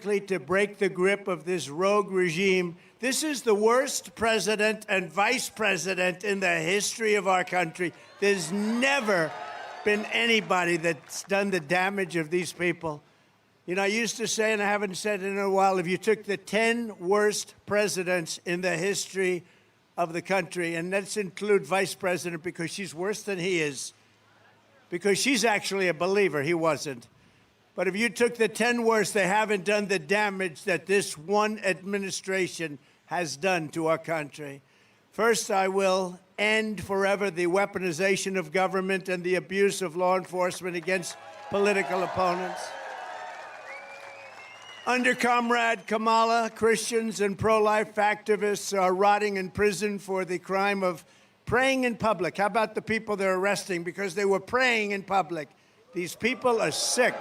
to break the grip of this rogue regime. This is the worst president and vice president in the history of our country. There's never been anybody that's done the damage of these people. You know, I used to say, and I haven't said it in a while, if you took the 10 worst presidents in the history of the country, and let's include vice president because she's worse than he is, because she's actually a believer, he wasn't. But if you took the 10 worst, they haven't done the damage that this one administration has done to our country. First, I will end forever the weaponization of government and the abuse of law enforcement against political opponents. Under Comrade Kamala, Christians and pro-life activists are rotting in prison for the crime of praying in public. How about the people they're arresting because they were praying in public? These people are sick.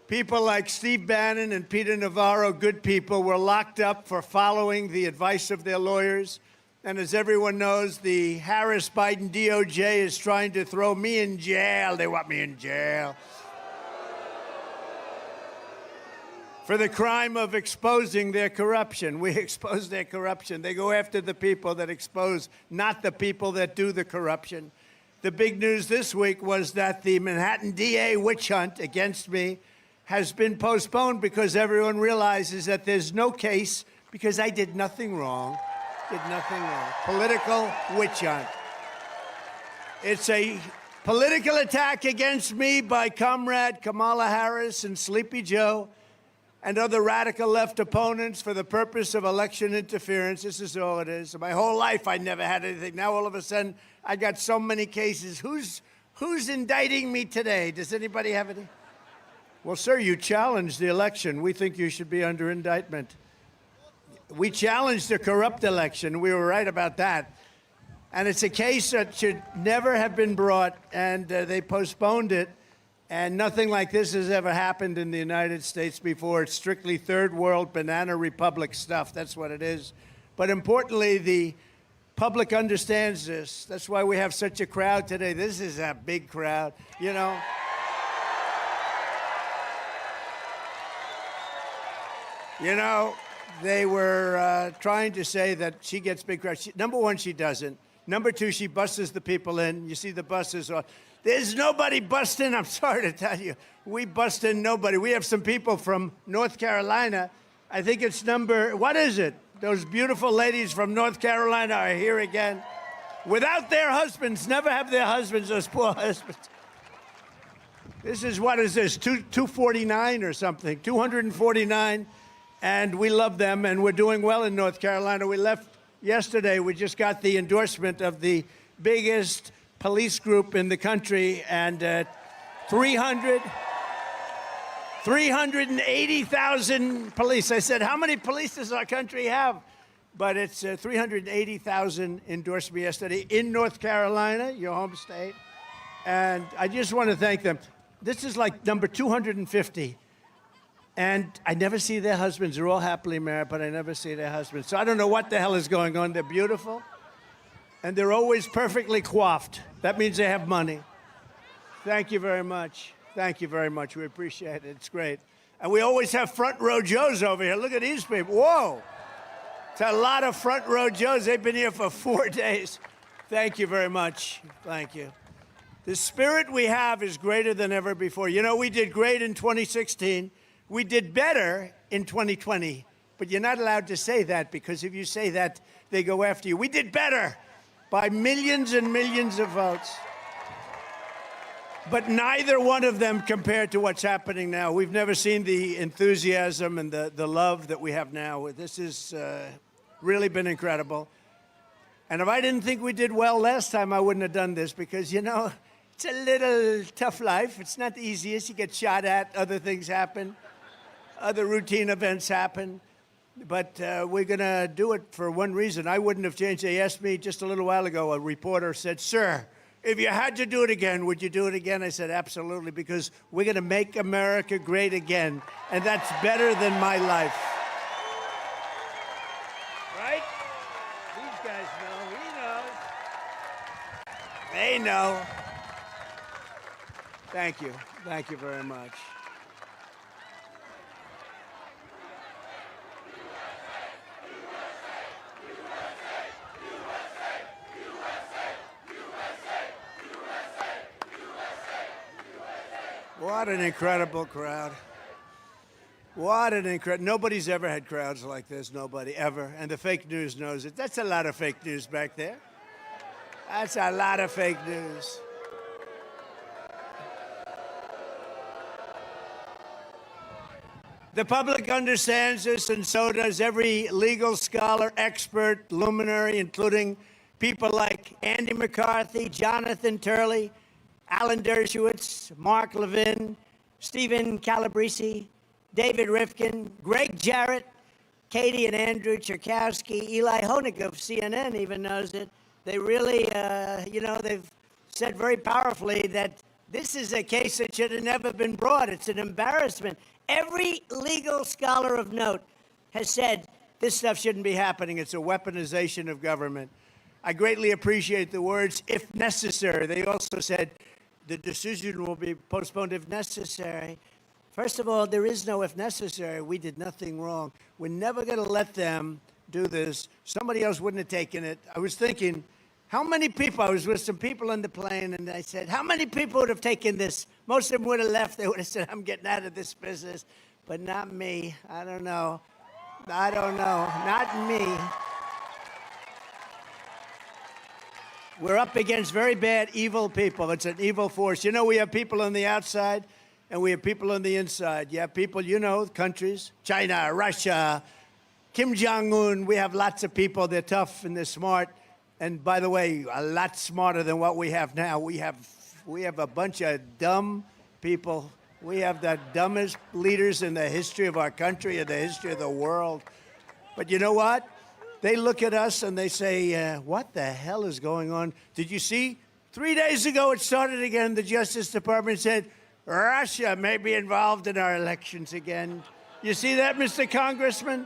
People like Steve Bannon and Peter Navarro, good people, were locked up for following the advice of their lawyers. And as everyone knows, the Harris-Biden DOJ is trying to throw me in jail. They want me in jail for the crime of exposing their corruption. We expose their corruption. They go after the people that expose, not the people that do the corruption. The big news this week was that the Manhattan DA witch hunt against me has been postponed because everyone realizes that there's no case because I did nothing wrong. Did nothing wrong. Political witch hunt. It's a political attack against me by Comrade Kamala Harris and Sleepy Joe and other radical left opponents for the purpose of election interference. This is all it is. My whole life I never had anything. Now all of a sudden I got so many cases. Who's indicting me today? Does anybody have any? Well, sir, you challenged the election. We think you should be under indictment. We challenged the corrupt election. We were right about that. And it's a case that should never have been brought, and they postponed it. And nothing like this has ever happened in the United States before. It's strictly third world banana republic stuff. That's what it is. But importantly, the public understands this. That's why we have such a crowd today. This is a big crowd, you know. You know, they were trying to say that she gets big crowds. Number one, she doesn't. Number two, she buses the people in. You see the buses. There's nobody busting. I'm sorry to tell you. We bust in nobody. We have some people from North Carolina. I think it's what is it? Those beautiful ladies from North Carolina are here again. Without their husbands, never have their husbands, those poor husbands. This is, what is this, 249 or something, 249. And we love them, and we're doing well in North Carolina. We left yesterday. We just got the endorsement of the biggest police group in the country, and 380,000 police. I said, how many police does our country have? But it's 380,000 endorsed me yesterday in North Carolina, your home state. And I just want to thank them. This is like number 250. And I never see their husbands. They're all happily married, but I never see their husbands. So I don't know what the hell is going on. They're beautiful. And they're always perfectly coiffed. That means they have money. Thank you very much. Thank you very much. We appreciate it. It's great. And we always have front row Joes over here. Look at these people. Whoa. It's a lot of front row Joes. They've been here for 4 days. Thank you very much. Thank you. The spirit we have is greater than ever before. You know, we did great in 2016. We did better in 2020, but you're not allowed to say that because if you say that, they go after you. We did better by millions and millions of votes, but neither one of them compared to what's happening now. We've never seen the enthusiasm and the love that we have now. This has really been incredible. And if I didn't think we did well last time, I wouldn't have done this because, you know, it's a little tough life. It's not the easiest. You get shot at, other things happen. Other routine events happen, but we're going to do it for one reason. I wouldn't have changed. They asked me just a little while ago, a reporter said, sir, if you had to do it again, would you do it again? I said, absolutely, because we're going to make America great again, and that's better than my life. Right? These guys know. We know. They know. Thank you. Thank you very much. What an incredible crowd. What an incredible, nobody's ever had crowds like this, nobody, ever. And the fake news knows it. That's a lot of fake news back there. That's a lot of fake news. The public understands this, and so does every legal scholar, expert, luminary, including people like Andy McCarthy, Jonathan Turley, Alan Dershowitz, Mark Levin, Stephen Calabrese, David Rifkin, Greg Jarrett, Katie and Andrew Cherkowski, Eli Honig of CNN even knows it. They really, they've said very powerfully that this is a case that should have never been brought. It's an embarrassment. Every legal scholar of note has said this stuff shouldn't be happening. It's a weaponization of government. I greatly appreciate the words, if necessary. They also said the decision will be postponed if necessary. First of all, there is no if necessary. We did nothing wrong. We're never going to let them do this. Somebody else wouldn't have taken it. I was thinking, how many people, I was with some people on the plane, and I said, how many people would have taken this? Most of them would have left. They would have said, I'm getting out of this business. But not me. I don't know. I don't know. Not me. We're up against very bad, evil people. It's an evil force. You know, we have people on the outside, and we have people on the inside. You have people, you know, countries, China, Russia, Kim Jong-un. We have lots of people. They're tough and they're smart. And by the way, a lot smarter than what we have now. We have a bunch of dumb people. We have the dumbest leaders in the history of our country and the history of the world. But you know what? They look at us and they say, what the hell is going on? Did you see? 3 days ago, it started again. The Justice Department said, Russia may be involved in our elections again. You see that, Mr. Congressman?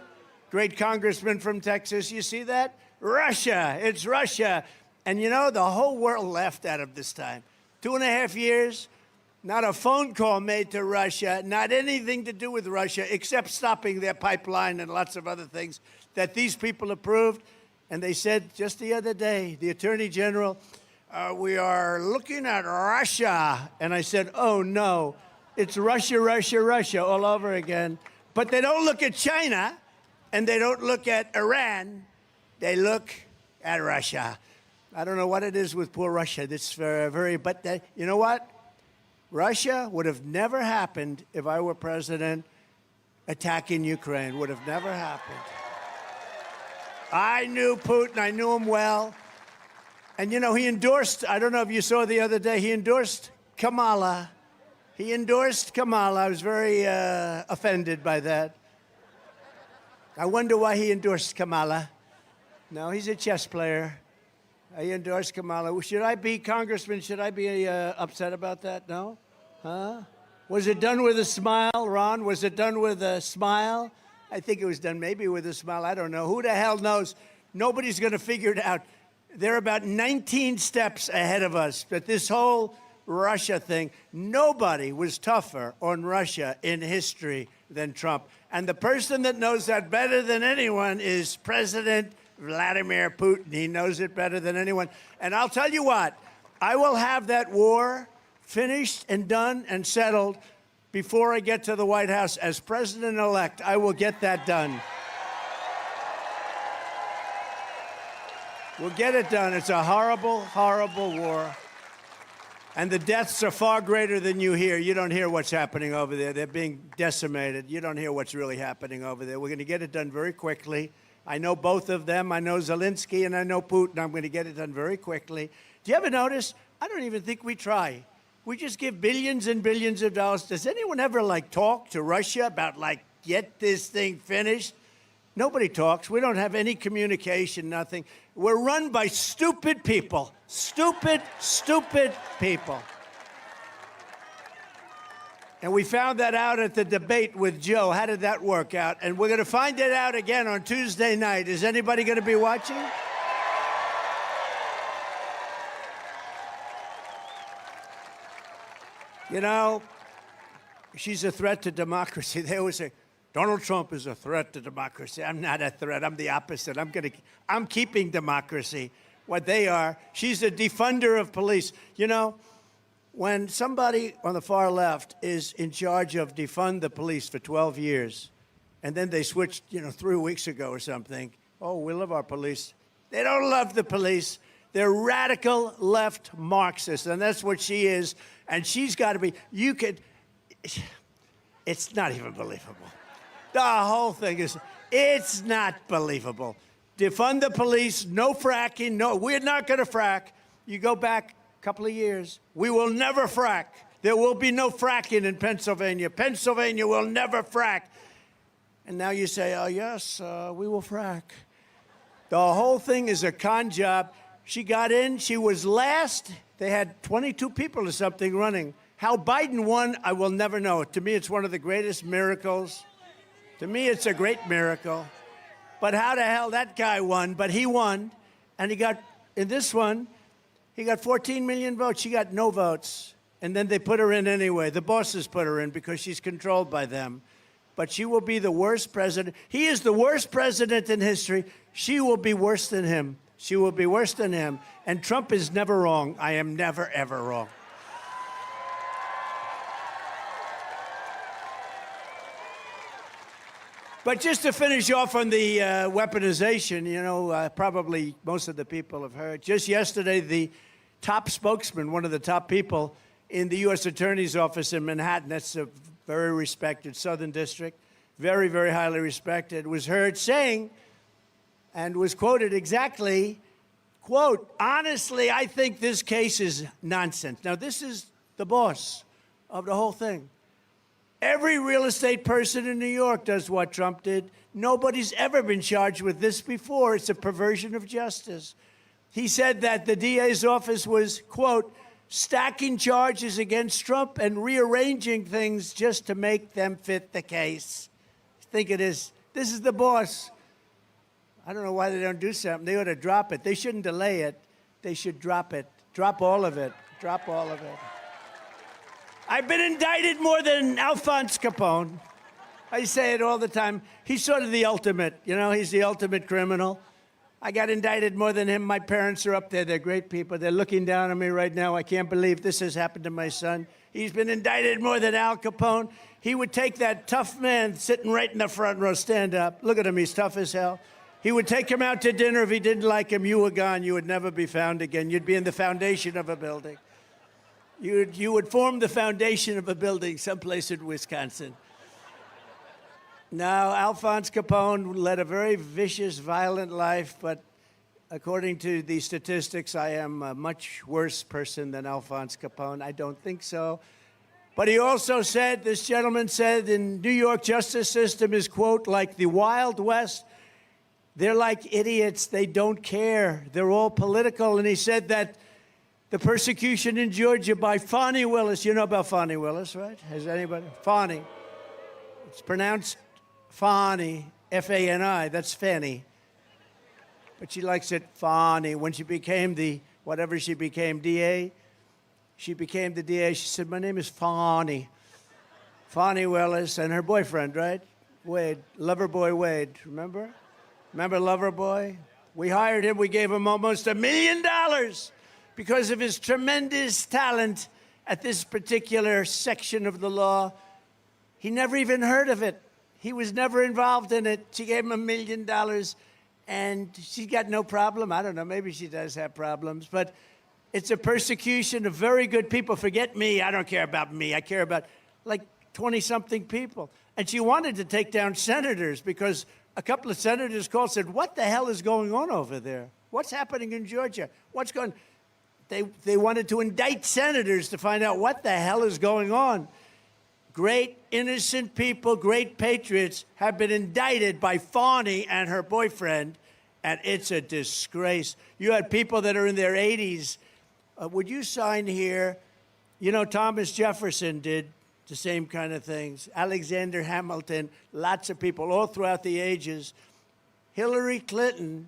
Great congressman from Texas. You see that? Russia. It's Russia. And you know, the whole world laughed at him this time. 2.5 years, not a phone call made to Russia, not anything to do with Russia, except stopping their pipeline and lots of other things that these people approved. And they said just the other day, the Attorney General, we are looking at Russia. And I said, oh, no, it's Russia, Russia, Russia all over again. But they don't look at China, and they don't look at Iran. They look at Russia. I don't know what it is with poor Russia. That's very, but you know what? Russia would have never happened if I were president. Attacking Ukraine would have never happened. I knew Putin. I knew him well. And, you know, he endorsed, I don't know if you saw the other day, he endorsed Kamala. He endorsed Kamala. I was very offended by that. I wonder why he endorsed Kamala. No, he's a chess player. He endorsed Kamala. Should I be, Congressman, should I be upset about that? No? Huh? Was it done with a smile, Ron? Was it done with a smile? I think it was done maybe with a smile. I don't know. Who the hell knows? Nobody's going to figure it out. They're about 19 steps ahead of us. But this whole Russia thing, nobody was tougher on Russia in history than Trump. And the person that knows that better than anyone is President Vladimir Putin. He knows it better than anyone. And I'll tell you what, I will have that war finished and done and settled before I get to the White House. As president-elect, I will get that done. We'll get it done. It's a horrible, horrible war. And the deaths are far greater than you hear. You don't hear what's happening over there. They're being decimated. You don't hear what's really happening over there. We're going to get it done very quickly. I know both of them. I know Zelensky and I know Putin. I'm going to get it done very quickly. Do you ever notice? I don't even think we try. We just give billions and billions of dollars. Does anyone ever, like, talk to Russia about, like, get this thing finished? Nobody talks. We don't have any communication, nothing. We're run by stupid people. Stupid, stupid people. And we found that out at the debate with Joe. How did that work out? And we're going to find it out again on Tuesday night. Is anybody going to be watching? You know, she's a threat to democracy. They always say, Donald Trump is a threat to democracy. I'm not a threat. I'm the opposite. I'm keeping democracy. What they are, she's a defunder of police. You know, when somebody on the far left is in charge of defund the police for 12 years, and then they switched, 3 weeks ago or something, oh, we love our police. They don't love the police. They're radical left Marxists, and that's what she is. And she's got to be, it's not even believable. The whole thing is, it's not believable. Defund the police, no fracking, no, we're not going to frack. You go back a couple of years, we will never frack. There will be no fracking in Pennsylvania. Pennsylvania will never frack. And now you say, oh, yes, we will frack. The whole thing is a con job. She got in, she was last. They had 22 people or something running. How Biden won, I will never know. To me, it's one of the greatest miracles. To me, it's a great miracle. But how the hell that guy won? But he won, and he got, in this one, he got 14 million votes. She got no votes. And then they put her in anyway. The bosses put her in because she's controlled by them. But she will be the worst president. He is the worst president in history. She will be worse than him. She will be worse than him. And Trump is never wrong. I am never, ever wrong. But just to finish off on the weaponization, probably most of the people have heard. Just yesterday, the top spokesman, one of the top people in the U.S. Attorney's Office in Manhattan, that's a very respected Southern District, very, very highly respected, was heard saying, and was quoted exactly, quote, honestly, I think this case is nonsense. Now, this is the boss of the whole thing. Every real estate person in New York does what Trump did. Nobody's ever been charged with this before. It's a perversion of justice. He said that the DA's office was, quote, stacking charges against Trump and rearranging things just to make them fit the case. I think it is. This is the boss. I don't know why they don't do something. They ought to drop it. They shouldn't delay it. They should drop it. Drop all of it. Drop all of it. I've been indicted more than Alphonse Capone. I say it all the time. He's sort of the ultimate, he's the ultimate criminal. I got indicted more than him. My parents are up there. They're great people. They're looking down on me right now. I can't believe this has happened to my son. He's been indicted more than Al Capone. He would take that tough man sitting right in the front row, stand up. Look at him, he's tough as hell. He would take him out to dinner. If he didn't like him, you were gone. You would never be found again. You'd be in the foundation of a building. You would form the foundation of a building someplace in Wisconsin. Now, Alphonse Capone led a very vicious, violent life, but according to the statistics, I am a much worse person than Alphonse Capone. I don't think so. But he also said, this gentleman said, in New York justice system is, quote, like the Wild West. They're like idiots. They don't care. They're all political. And he said that the persecution in Georgia by Fani Willis, you know about Fani Willis, right? Has anybody? Fani. It's pronounced Fani, F-A-N-I, that's Fanny. But she likes it Fani. When she became whatever she became, DA, she became the DA. She said, my name is Fani. Fani Willis and her boyfriend, right? Wade, Loverboy Wade, remember? Remember Loverboy? We hired him, we gave him almost $1 million because of his tremendous talent at this particular section of the law. He never even heard of it. He was never involved in it. She gave him $1 million, and she got no problem. I don't know, maybe she does have problems, but it's a persecution of very good people. Forget me, I don't care about me. I care about like 20-something people. And she wanted to take down senators because a couple of senators called and said, what the hell is going on over there? What's happening in Georgia? What's going on? They wanted to indict senators to find out what the hell is going on. Great, innocent people, great patriots have been indicted by Fani and her boyfriend, and it's a disgrace. You had people that are in their 80s. Would you sign here? You know, Thomas Jefferson did the same kind of things. Alexander Hamilton, lots of people all throughout the ages. Hillary Clinton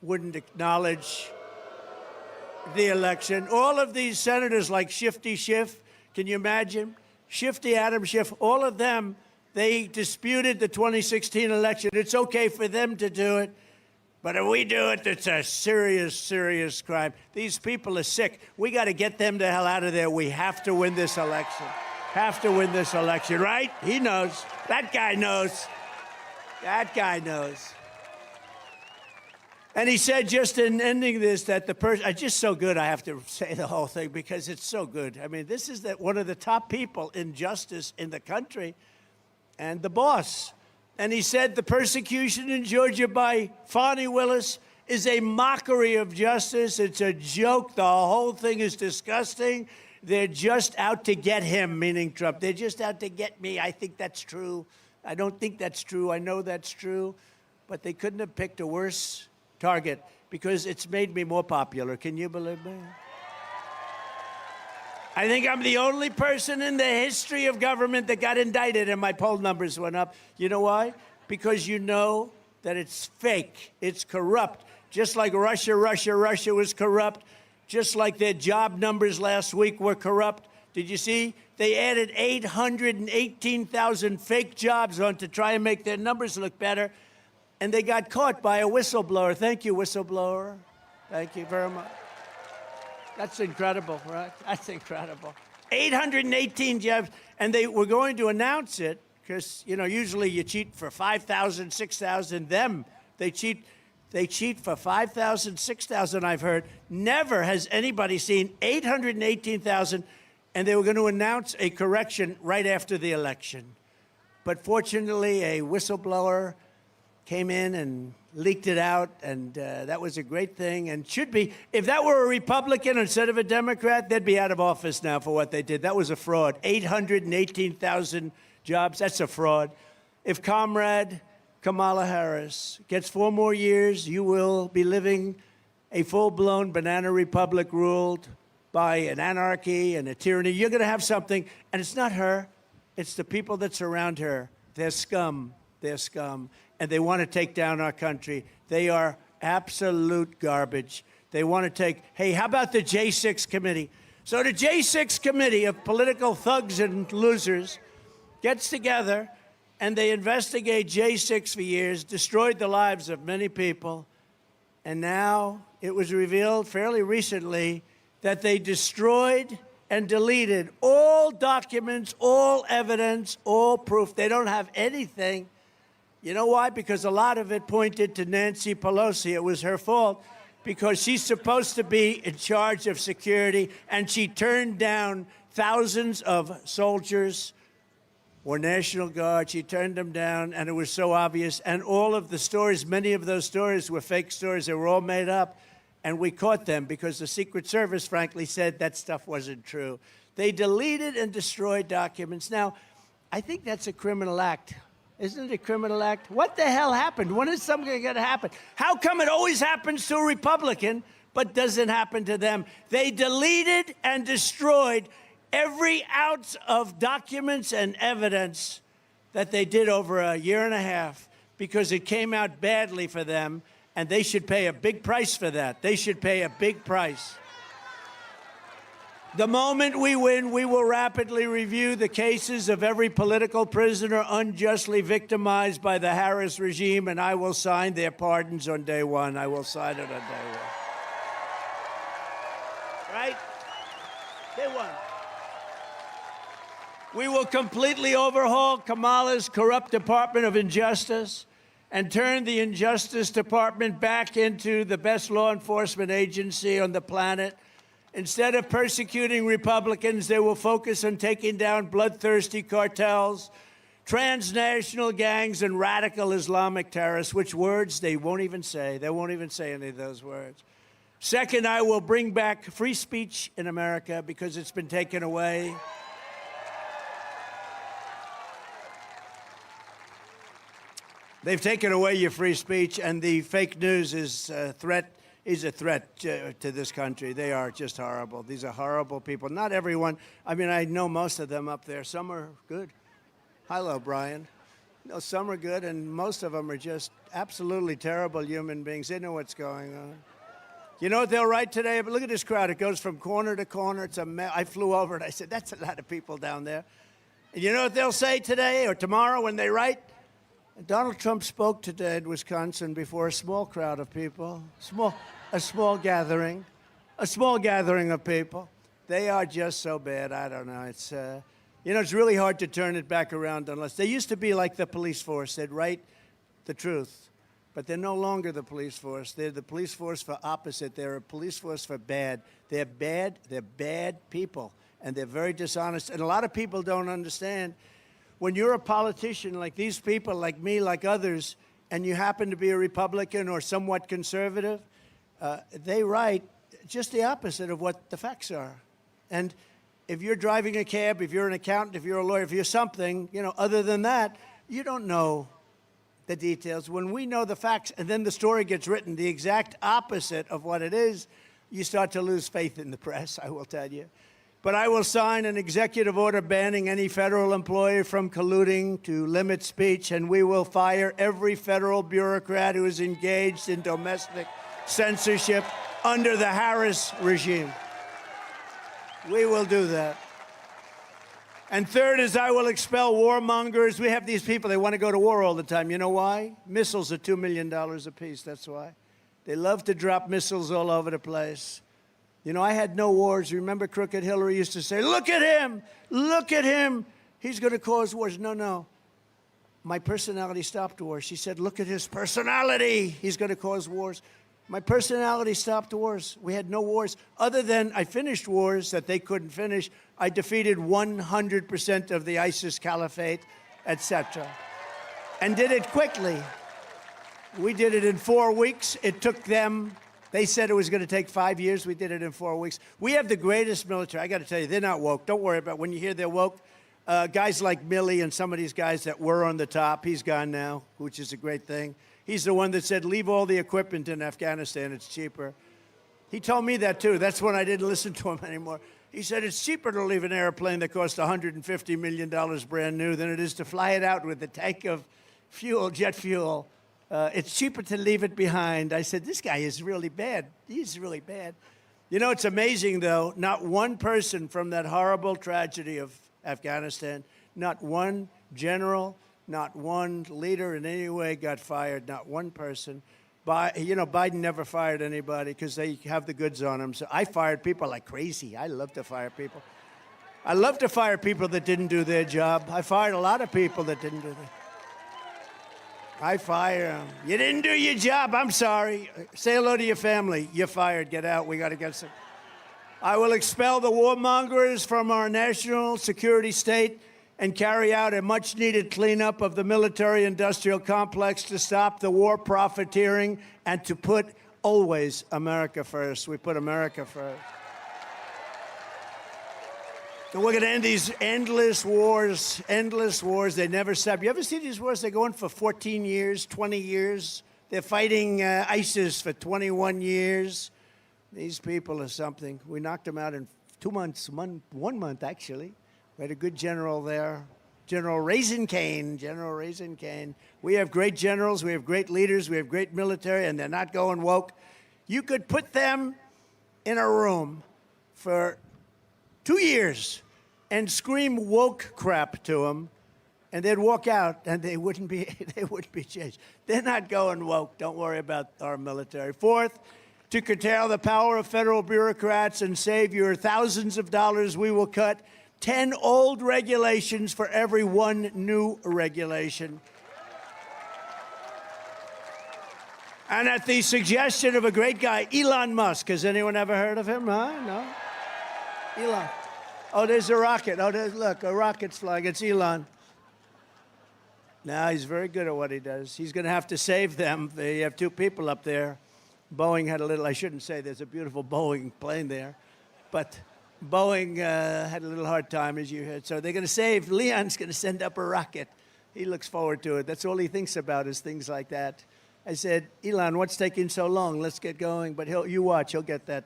wouldn't acknowledge the election. All of these senators like Shifty Schiff, can you imagine? Shifty Adam Schiff, all of them, they disputed the 2016 election. It's okay for them to do it. But if we do it, it's a serious, serious crime. These people are sick. We got to get them the hell out of there. We have to win this election. Have to win this election, right? He knows. That guy knows. That guy knows. And he said, just in ending this, that the person, it's just so good, I have to say the whole thing because it's so good. I mean, this is one of the top people in justice in the country and the boss. And he said the persecution in Georgia by Fani Willis is a mockery of justice. It's a joke. The whole thing is disgusting. They're just out to get him, meaning Trump. They're just out to get me. I think that's true. I don't think that's true. I know that's true. But they couldn't have picked a worse target because it's made me more popular. Can you believe me? I think I'm the only person in the history of government that got indicted and my poll numbers went up. You know why? Because you know that it's fake. It's corrupt. Just like Russia was corrupt. Just like their job numbers last week were corrupt. Did you see? They added 818,000 fake jobs on to try and make their numbers look better. And they got caught by a whistleblower. Thank you, whistleblower. Thank you very much. That's incredible, right? That's incredible. 818 jobs, and they were going to announce it because, you know, usually you cheat for 5,000, 6,000. They cheat for 5,000, 6,000, I've heard. Never has anybody seen 818,000, and they were going to announce a correction right after the election. But fortunately, a whistleblower came in and leaked it out, and that was a great thing and should be. If that were a Republican instead of a Democrat, they'd be out of office now for what they did. That was a fraud. 818,000 jobs, that's a fraud. If Comrade Kamala Harris gets 4 more years, you will be living a full-blown banana republic ruled by an anarchy and a tyranny. You're going to have something, and it's not her. It's the people that surround her. They're scum. They're scum. And they want to take down our country. They are absolute garbage. They want to take, hey, how about the J6 committee? So the J6 committee of political thugs and losers gets together and they investigate J6 for years, destroyed the lives of many people. And now it was revealed fairly recently that they destroyed and deleted all documents, all evidence, all proof. They don't have anything. You know why? Because a lot of it pointed to Nancy Pelosi. It was her fault because she's supposed to be in charge of security, and she turned down thousands of soldiers or National Guard. She turned them down, and it was so obvious. And all of the stories, many of those stories were fake stories. They were all made up, and we caught them because the Secret Service, frankly, said that stuff wasn't true. They deleted and destroyed documents. Now, I think that's a criminal act. Isn't it a criminal act? What the hell happened? When is something going to happen? How come it always happens to a Republican, but doesn't happen to them? They deleted and destroyed every ounce of documents and evidence that they did over a year and a half because it came out badly for them, and they should pay a big price for that. They should pay a big price. The moment we win, we will rapidly review the cases of every political prisoner unjustly victimized by the Harris regime, and I will sign their pardons on day one. I will sign it on day one. Right? Day one. We will completely overhaul Kamala's corrupt Department of Injustice and turn the Injustice Department back into the best law enforcement agency on the planet. Instead of persecuting Republicans, they will focus on taking down bloodthirsty cartels, transnational gangs, and radical Islamic terrorists, which words they won't even say. They won't even say any of those words. Second, I will bring back free speech in America because it's been taken away. They've taken away your free speech, and the fake news is a threat to this country. They are just horrible. These are horrible people. Not everyone. I mean, I know most of them up there. Some are good. Hello, Brian. No, some are good, and most of them are just absolutely terrible human beings. They know what's going on. You know what they'll write today? But look at this crowd. It goes from corner to corner. It's a mess. I flew over and I said, that's a lot of people down there. And you know what they'll say today or tomorrow when they write? Donald Trump spoke today in Wisconsin before a small crowd of people, a small gathering of people. They are just so bad. I don't know. It's, it's really hard to turn it back around unless they used to be like the police force. They'd write the truth, but they're no longer the police force. They're the police force for opposite. They're a police force for bad. They're bad people, and they're very dishonest. And a lot of people don't understand. When you're a politician like these people, like me, like others, and you happen to be a Republican or somewhat conservative, they write just the opposite of what the facts are. And if you're driving a cab, if you're an accountant, if you're a lawyer, if you're something, other than that, you don't know the details. When we know the facts and then the story gets written the exact opposite of what it is, you start to lose faith in the press, I will tell you. But I will sign an executive order banning any federal employee from colluding to limit speech, and we will fire every federal bureaucrat who is engaged in domestic censorship under the Harris regime. We will do that. And third is I will expel warmongers. We have these people, they want to go to war all the time. You know why? Missiles are $2 million apiece, that's why. They love to drop missiles all over the place. I had no wars. Remember Crooked Hillary used to say, look at him, he's going to cause wars. No. My personality stopped wars. She said, look at his personality, he's going to cause wars. My personality stopped wars. We had no wars. Other than I finished wars that they couldn't finish. I defeated 100% of the ISIS caliphate, etc. And did it quickly. We did it in 4 weeks. It took them, they said it was going to take 5 years. We did it in 4 weeks. We have the greatest military. I got to tell you, they're not woke. Don't worry about it. When you hear they're woke. Guys like Milley and some of these guys that were on the top, he's gone now, which is a great thing. He's the one that said, leave all the equipment in Afghanistan, it's cheaper. He told me that too. That's when I didn't listen to him anymore. He said, it's cheaper to leave an airplane that costs $150 million brand new than it is to fly it out with a tank of fuel, jet fuel. It's cheaper to leave it behind. I said, this guy is really bad. He's really bad. It's amazing, though, not one person from that horrible tragedy of Afghanistan, not one general, not one leader in any way got fired, not one person. Biden never fired anybody because they have the goods on him. So I fired people like crazy. I love to fire people. I love to fire people that didn't do their job. I fired a lot of people that didn't do their I fire them. You didn't do your job. I'm sorry. Say hello to your family. You're fired. Get out. We got to get some. I will expel the warmongers from our national security state and carry out a much-needed cleanup of the military-industrial complex to stop the war profiteering and to put always America first. We put America first. So we're going to end these endless wars. They never stop. You ever see these wars? They go on for 14 years, 20 years. They're fighting ISIS for 21 years. These people are something. We knocked them out in 2 months, 1 month, actually. We had a good general there, General Raisin Cane. We have great generals, we have great leaders, we have great military, and they're not going woke. You could put them in a room for 2 years and scream woke crap to them, and they'd walk out, and they wouldn't be changed. They're not going woke. Don't worry about our military. Fourth, to curtail the power of federal bureaucrats and save your thousands of dollars, we will cut 10 old regulations for every 1 new regulation. And at the suggestion of a great guy, Elon Musk. Has anyone ever heard of him? Huh? No? Elon. Oh, there's a rocket. Oh, look, a rocket's flying. It's Elon. Now, he's very good at what he does. He's going to have to save them. They have 2 people up there. Boeing had a little, I shouldn't say, there's a beautiful Boeing plane there. But Boeing had a little hard time, as you heard. So they're going to save, Leon's going to send up a rocket. He looks forward to it. That's all he thinks about is things like that. I said, Elon, what's taking so long? Let's get going. But you watch, he'll get that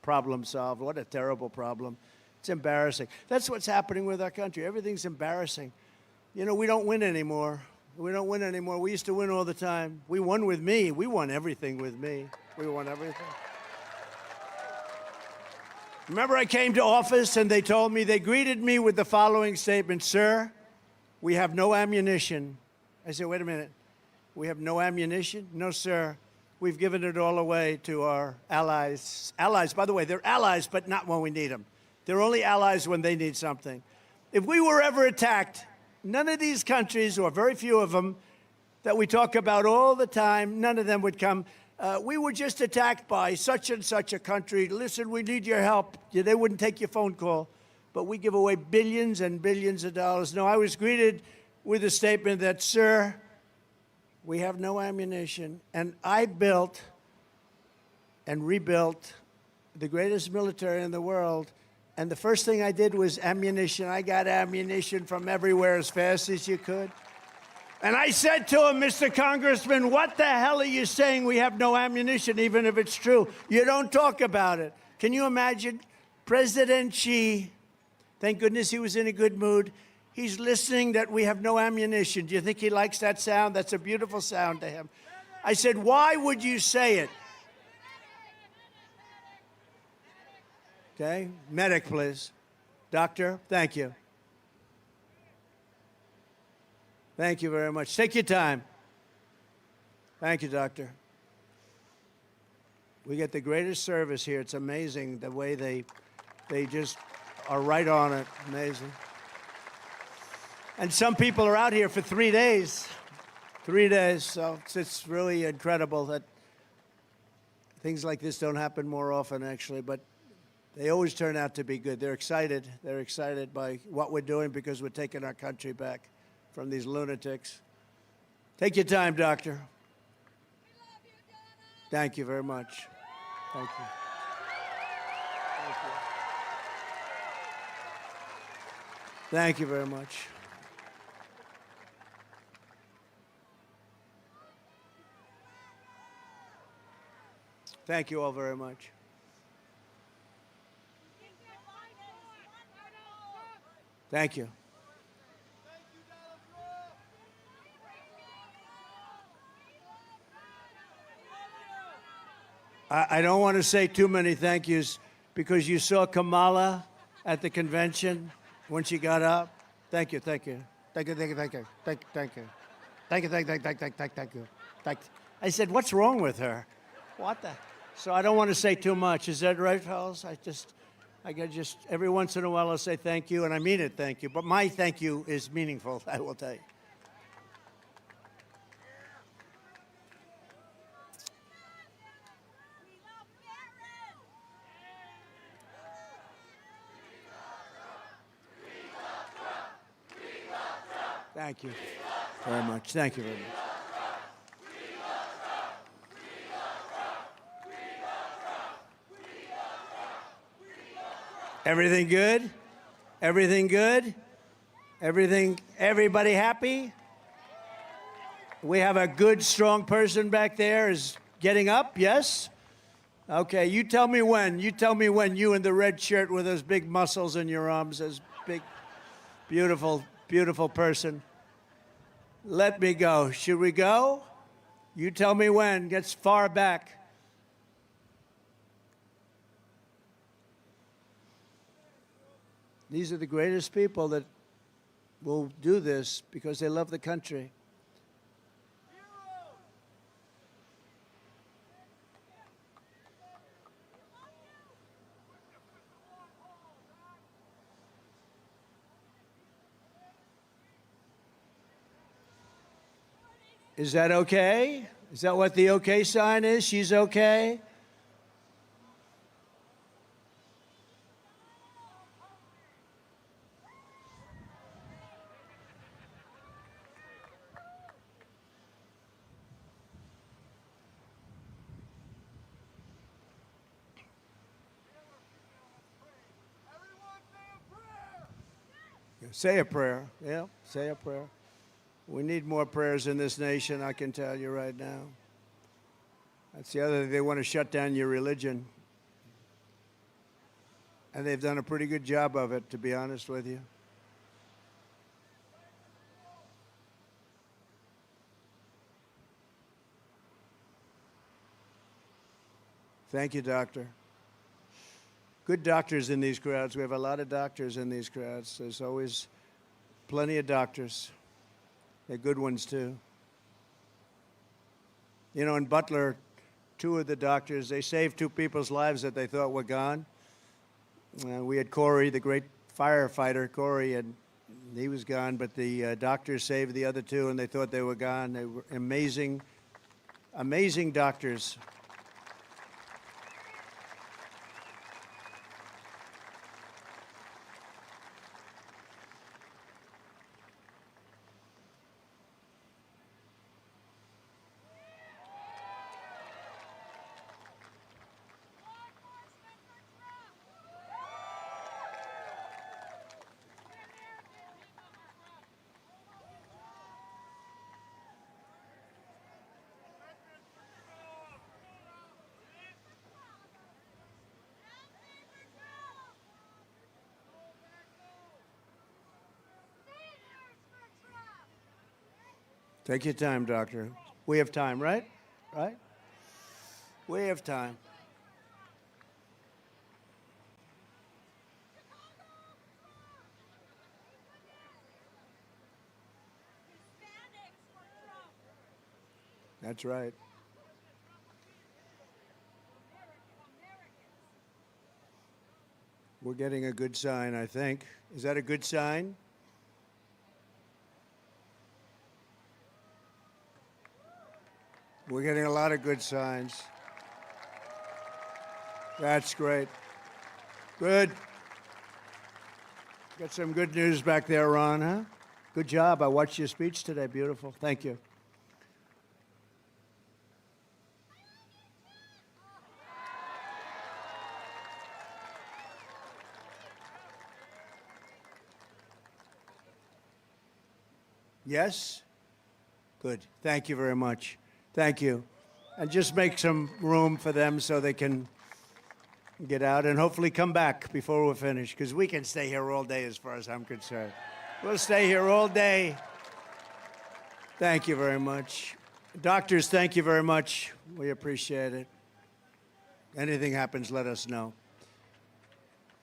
problem solved. What a terrible problem. It's embarrassing. That's what's happening with our country. Everything's embarrassing. We don't win anymore. We used to win all the time. We won with me. We won everything with me. We won everything. Remember, I came to office and they told me, they greeted me with the following statement: sir, we have no ammunition, I said, wait a minute. We have no ammunition? No, sir. We've given it all away to our allies. Allies, by the way, they're allies, but not when we need them. They're only allies when they need something. If we were ever attacked, none of these countries, or very few of them, that we talk about all the time, none of them would come. We were just attacked by such and such a country. Listen, we need your help. They wouldn't take your phone call. But we give away billions and billions of dollars. No, I was greeted with a statement that, sir, we have no ammunition. And I built and rebuilt the greatest military in the world. And the first thing I did was ammunition. I got ammunition from everywhere as fast as you could. And I said to him, Mr. Congressman, what the hell are you saying we have no ammunition, even if it's true? You don't talk about it. Can you imagine? President Xi, thank goodness he was in a good mood. He's listening that we have no ammunition. Do you think he likes that sound? That's a beautiful sound to him. I said, why would you say it? Okay, medic, please. Doctor, thank you. Thank you very much. Take your time. Thank you, doctor. We get the greatest service here. It's amazing the way they just are right on it. Amazing. And some people are out here for 3 days. 3 days. So it's really incredible that things like this don't happen more often, actually. But they always turn out to be good. They're excited. They're excited by what we're doing because we're taking our country back from these lunatics. Take your time, doctor. Thank you very much. Thank you. Thank you. Thank you very much. Thank you all very much. Thank you. I don't want to say too many thank yous because you saw Kamala at the convention when she got up. Thank you, thank you. Thank you, thank you, thank you. Thank you, thank you. Thank you, thank you, thank you, thank you. Thank you. I said, what's wrong with her? What the? So I don't want to say too much. Is that right, fellas? I got just, every once in a while I'll say thank you, and I mean it, thank you. But my thank you is meaningful, I will tell you. Thank you very much. Thank you very much. Everything good? Everything good? Everybody happy? We have a good, strong person back there is getting up, yes? Okay, you tell me when. You tell me when, you in the red shirt with those big muscles in your arms, this big, beautiful, beautiful person. Let me go. Should we go? You tell me when. Gets far back. These are the greatest people that will do this because they love the country. Is that okay? Is that what the okay sign is? She's okay? Say a prayer. Yeah, say a prayer. We need more prayers in this nation, I can tell you right now. That's the other thing. They want to shut down your religion. And they've done a pretty good job of it, to be honest with you. Thank you, doctor. Good doctors in these crowds. We have a lot of doctors in these crowds. There's always plenty of doctors. They're good ones, too. You know, in Butler, two of the doctors, they saved two people's lives that they thought were gone. We had Corey, the great firefighter, Corey, and he was gone, but the doctors saved the other two, and they thought they were gone. They were amazing, amazing doctors. Take your time, Doctor. We have time, right? Right? We have time. That's right. We're getting a good sign, I think. Is that a good sign? We're getting a lot of good signs. That's great. Good. Got some good news back there, Ron, huh? Good job. I watched your speech today. Beautiful. Thank you. Yes? Good. Thank you very much. Thank you. And just make some room for them so they can get out and hopefully come back before we're finished, because we can stay here all day as far as I'm concerned. We'll stay here all day. Thank you very much. Doctors, thank you very much. We appreciate it. Anything happens, let us know.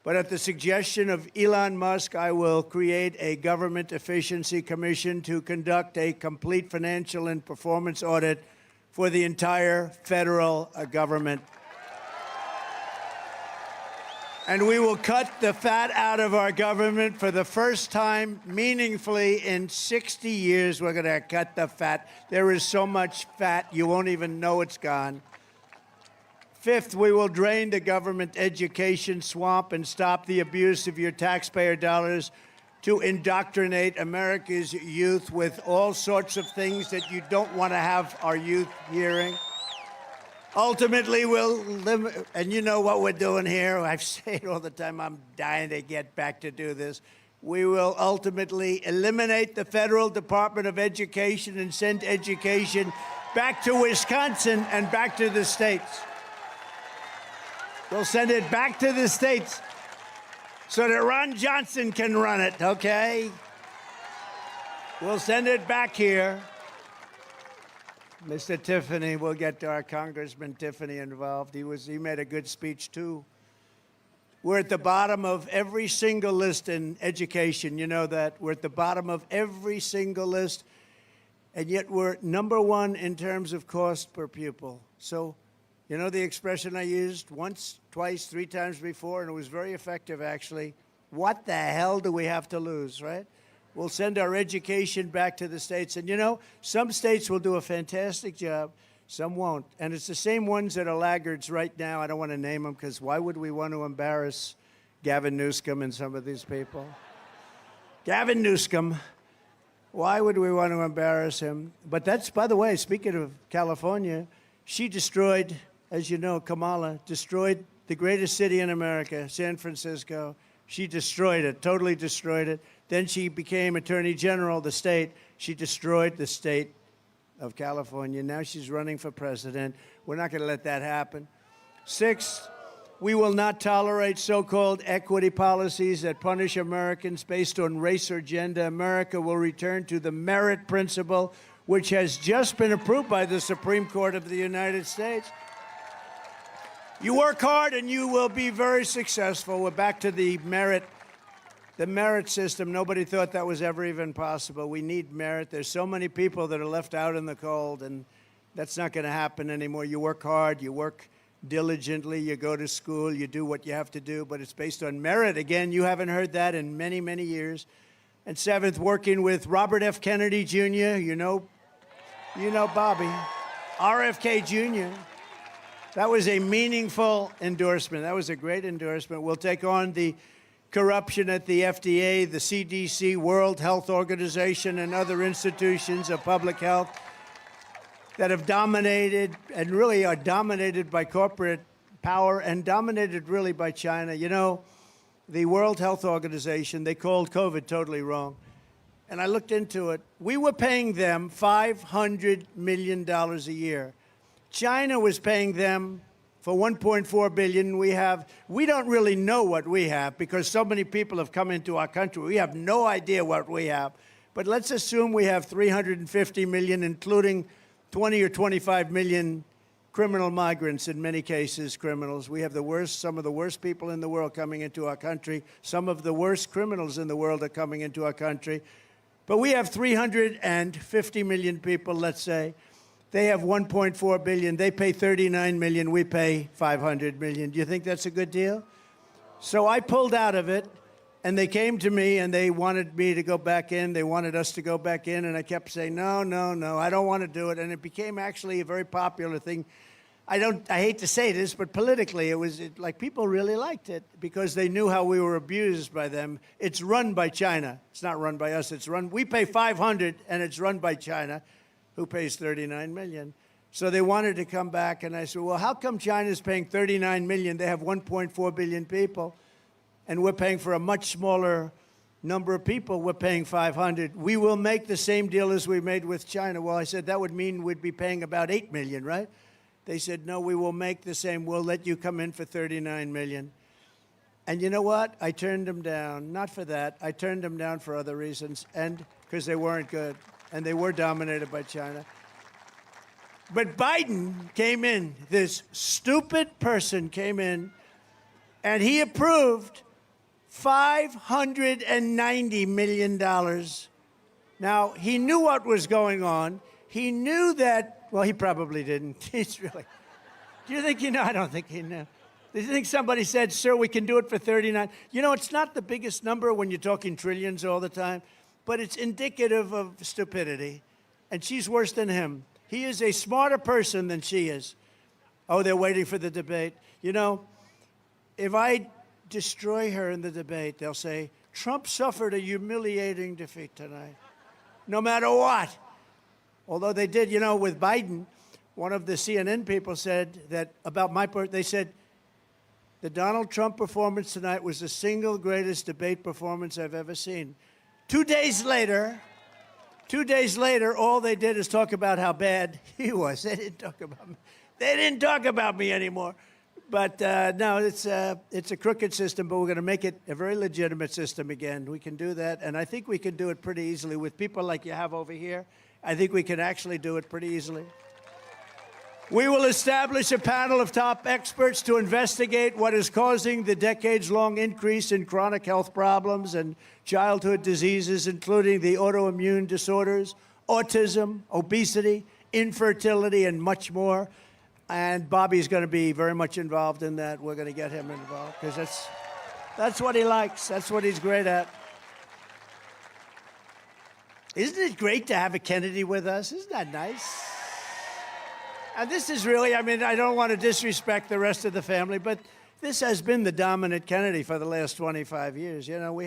But at the suggestion of Elon Musk, I will create a government efficiency commission to conduct a complete financial and performance audit for the entire federal government. And we will cut the fat out of our government for the first time meaningfully in 60 years. We're going to cut the fat. There is so much fat, you won't even know it's gone. Fifth, we will drain the government education swamp and stop the abuse of your taxpayer dollars to indoctrinate America's youth with all sorts of things that you don't want to have our youth hearing. Ultimately, we'll limit, and you know what we're doing here. I say it all the time. I'm dying to get back to do this. We will ultimately eliminate the Federal Department of Education and send education back to Wisconsin and back to the states. We'll send it back to the states so that Ron Johnson can run it, okay? We'll send it back here. Mr. Tiffany, we'll get our Congressman Tiffany involved. He made a good speech, too. We're at the bottom of every single list in education. You know that. We're at the bottom of every single list, and yet we're number one in terms of cost per pupil. So, you know the expression I used once, twice, three times before, and it was very effective, actually. What the hell do we have to lose, right? We'll send our education back to the states. And, you know, some states will do a fantastic job. Some won't. And it's the same ones that are laggards right now. I don't want to name them, because why would we want to embarrass Gavin Newsom and some of these people? Gavin Newsom, why would we want to embarrass him? But that's, by the way, speaking of California, she destroyed, as you know, Kamala, destroyed the greatest city in America, San Francisco. She destroyed it, totally destroyed it. Then she became Attorney General of the state. She destroyed the state of California. Now she's running for president. We're not going to let that happen. Sixth, we will not tolerate so-called equity policies that punish Americans based on race or gender. America will return to the merit principle, which has just been approved by the Supreme Court of the United States. You work hard and you will be very successful. We're back to the merit The merit system, nobody thought that was ever even possible. We need merit. There's so many people that are left out in the cold, and that's not going to happen anymore. You work hard, you work diligently, you go to school, you do what you have to do, but it's based on merit. Again, you haven't heard that in many, many years. And seventh, working with Robert F. Kennedy Jr., you know Bobby, RFK Jr. That was a meaningful endorsement. That was a great endorsement. We'll take on the corruption at the FDA, the CDC, World Health Organization, and other institutions of public health that have dominated and really are dominated by corporate power and dominated really by China. You know, the World Health Organization, they called COVID totally wrong. And I looked into it. We were paying them $500 million a year. China was paying them for $1.4 billion. We don't really know what we have because so many people have come into our country. We have no idea what we have. But let's assume we have 350 million, including 20 or 25 million criminal migrants, in many cases criminals. We have some of the worst people in the world coming into our country. Some of the worst criminals in the world are coming into our country. But we have 350 million people, let's say. They have 1.4 billion. They pay 39 million. We pay 500 million. Do you think that's a good deal? So I pulled out of it, and they came to me, and they wanted me to go back in. They wanted us to go back in, and I kept saying, no, no, no, I don't want to do it. And it became actually a very popular thing. I hate to say this, but politically, like people really liked it because they knew how we were abused by them. It's run by China. It's not run by us. We pay 500, and it's run by China, who pays 39 million. So they wanted to come back, and I said, well, how come China's paying 39 million? They have 1.4 billion people, and we're paying for a much smaller number of people. We're paying 500. We will make the same deal as we made with China. Well, I said, that would mean we'd be paying about 8 million, right? They said, no, we will make the same. We'll let you come in for 39 million. And you know what? I turned them down. Not for that. I turned them down for other reasons, and because they weren't good, and they were dominated by China. But Biden came in. This stupid person came in, and he approved $590 million. Now, he knew what was going on. He knew that. Well, he probably didn't. He's really. Do you think he knew? I don't think he knew. Do you think somebody said, sir, we can do it for 39? You know, it's not the biggest number when you're talking trillions all the time, but it's indicative of stupidity. And she's worse than him. He is a smarter person than she is. Oh, they're waiting for the debate. You know, if I destroy her in the debate, they'll say, Trump suffered a humiliating defeat tonight, no matter what. Although they did, you know, with Biden, one of the CNN people said that about my part, they said, the Donald Trump performance tonight was the single greatest debate performance I've ever seen. 2 days later, all they did is talk about how bad he was. They didn't talk about me. They didn't talk about me anymore. But no, it's a crooked system, but we're going to make it a very legitimate system again. We can do that, and I think we can do it pretty easily with people like you have over here. I think we can actually do it pretty easily. We will establish a panel of top experts to investigate what is causing the decades-long increase in chronic health problems and childhood diseases, including the autoimmune disorders, autism, obesity, infertility, and much more. And Bobby's going to be very much involved in that. We're going to get him involved because that's what he likes. That's what he's great at. Isn't it great to have a Kennedy with us? Isn't that nice? And this is really, I mean, I don't want to disrespect the rest of the family, but this has been the dominant Kennedy for the last 25 years. You know,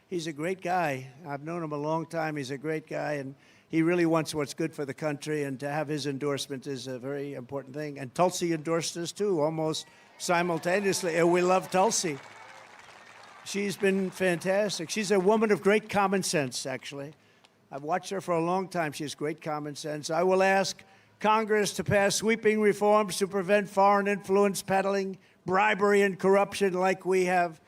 he's a great guy. I've known him a long time. He's a great guy, and he really wants what's good for the country, and to have his endorsement is a very important thing. And Tulsi endorsed us, too, almost simultaneously. And we love Tulsi. She's been fantastic. She's a woman of great common sense, actually. I've watched her for a long time. She has great common sense. I will ask Congress to pass sweeping reforms to prevent foreign influence peddling, bribery, and corruption like we have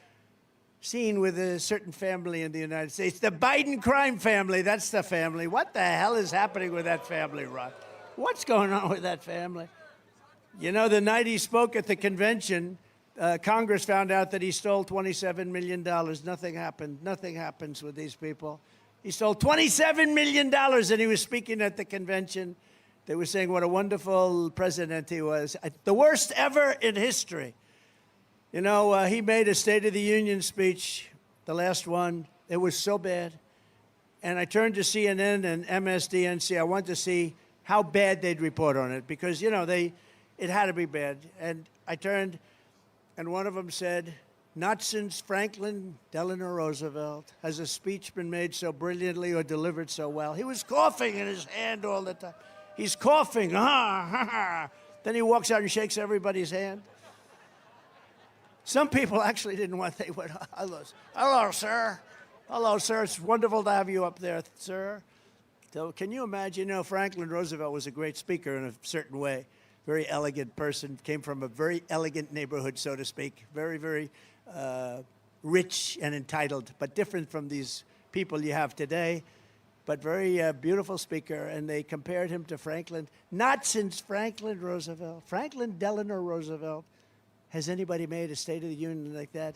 seen with a certain family in the United States. The Biden crime family, that's the family. What the hell is happening with that family, Rod? What's going on with that family? You know, the night he spoke at the convention, Congress found out that he stole $27 million. Nothing happened. Nothing happens with these people. He stole $27 million, and he was speaking at the convention. They were saying what a wonderful president he was. The worst ever in history. You know, he made a State of the Union speech, the last one. It was so bad. And I turned to CNN and MSDNC. I wanted to see how bad they'd report on it because, you know, it had to be bad. And I turned, and one of them said, not since Franklin Delano Roosevelt has a speech been made so brilliantly or delivered so well. He was coughing in his hand all the time. He's coughing. Then he walks out and shakes everybody's hand. Some people actually didn't want, they went, hello, sir. Hello, sir. It's wonderful to have you up there, sir. So can you imagine, you know, Franklin Roosevelt was a great speaker in a certain way. Very elegant person, came from a very elegant neighborhood, so to speak. Very, very rich and entitled, but different from these people you have today. But very beautiful speaker, and they compared him to Franklin. Not since Franklin Roosevelt, Franklin Delano Roosevelt, has anybody made a State of the Union like that?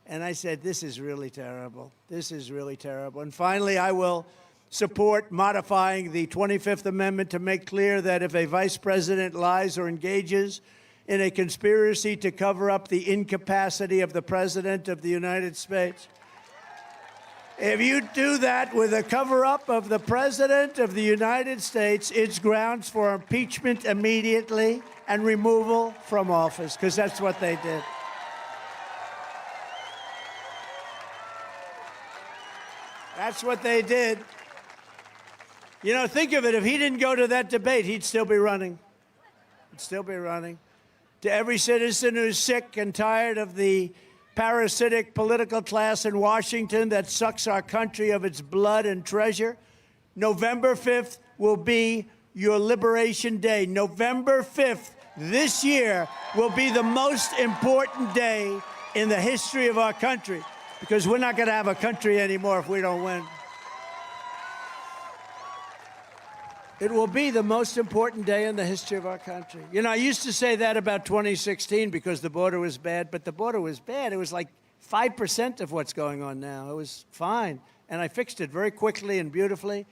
And I said, this is really terrible. This is really terrible. And finally, I will support modifying the 25th Amendment to make clear that if a vice president lies or engages in a conspiracy to cover up the incapacity of the President of the United States, if you do that with a cover-up of the President of the United States, it's grounds for impeachment immediately and removal from office, because that's what they did. That's what they did. You know, think of it. If he didn't go to that debate, he'd still be running. He'd still be running. To every citizen who's sick and tired of the parasitic political class in Washington that sucks our country of its blood and treasure, November 5th will be your Liberation Day. November 5th this year will be the most important day in the history of our country, because we're not going to have a country anymore if we don't win. It will be the most important day in the history of our country. You know, I used to say that about 2016 because the border was bad, but the border was bad. It was like 5% of what's going on now. It was fine. And I fixed it very quickly and beautifully.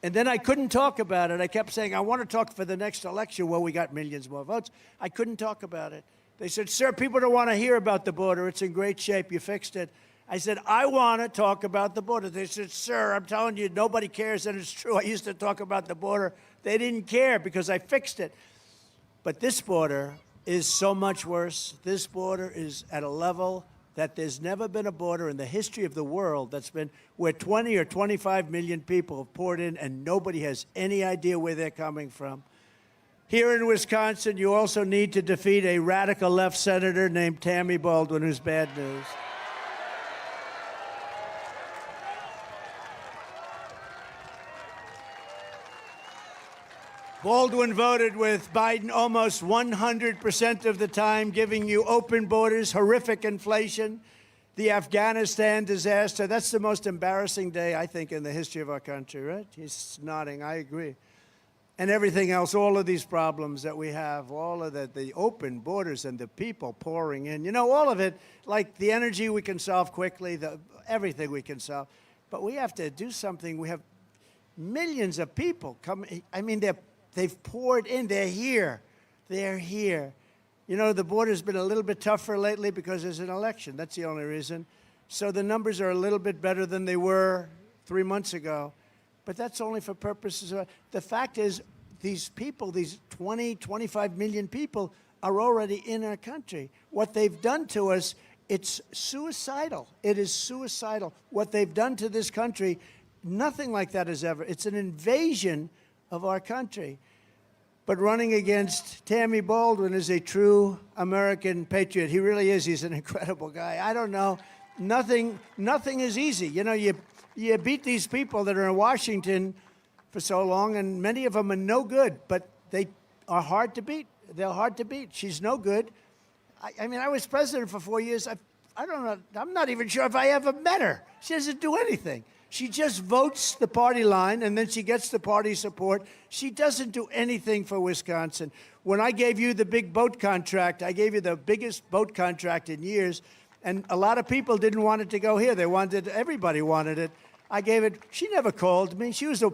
And then I couldn't talk about it. I kept saying, I want to talk for the next election. Well, we got millions more votes. I couldn't talk about it. They said, sir, people don't want to hear about the border. It's in great shape. You fixed it. I said, I want to talk about the border. They said, sir, I'm telling you, nobody cares. And it's true. I used to talk about the border. They didn't care because I fixed it. But this border is so much worse. This border is at a level that there's never been a border in the history of the world that's been where 20 or 25 million people have poured in and nobody has any idea where they're coming from. Here in Wisconsin, you also need to defeat a radical left senator named Tammy Baldwin, who's bad news. Baldwin voted with Biden almost 100% of the time, giving you open borders, horrific inflation, the Afghanistan disaster. That's the most embarrassing day, I think, in the history of our country, right? He's nodding. I agree. And everything else, all of these problems that we have, all of that, the open borders and the people pouring in, you know, all of it, like the energy we can solve quickly, everything we can solve. But we have to do something. We have millions of people coming. I mean, they've poured in. They're here. They're here. You know, the border's been a little bit tougher lately because there's an election. That's the only reason. So the numbers are a little bit better than they were 3 months ago. But that's only for purposes of... The fact is, these people, these 20, 25 million people, are already in our country. What they've done to us, it's suicidal. It is suicidal. What they've done to this country, nothing like that has ever... It's an invasion of our country. But running against Tammy Baldwin is a true American patriot. He really is. He's an incredible guy. I don't know. Nothing is easy. You know, you beat these people that are in Washington for so long, and many of them are no good, but they are hard to beat. They're hard to beat. She's no good. I mean, I was president for 4 years. I don't know. I'm not even sure if I ever met her. She doesn't do anything. She just votes the party line, and then she gets the party support. She doesn't do anything for Wisconsin. When I gave you the big boat contract, I gave you the biggest boat contract in years, and a lot of people didn't want it to go here. Everybody wanted it. I gave it. She never called me. She was the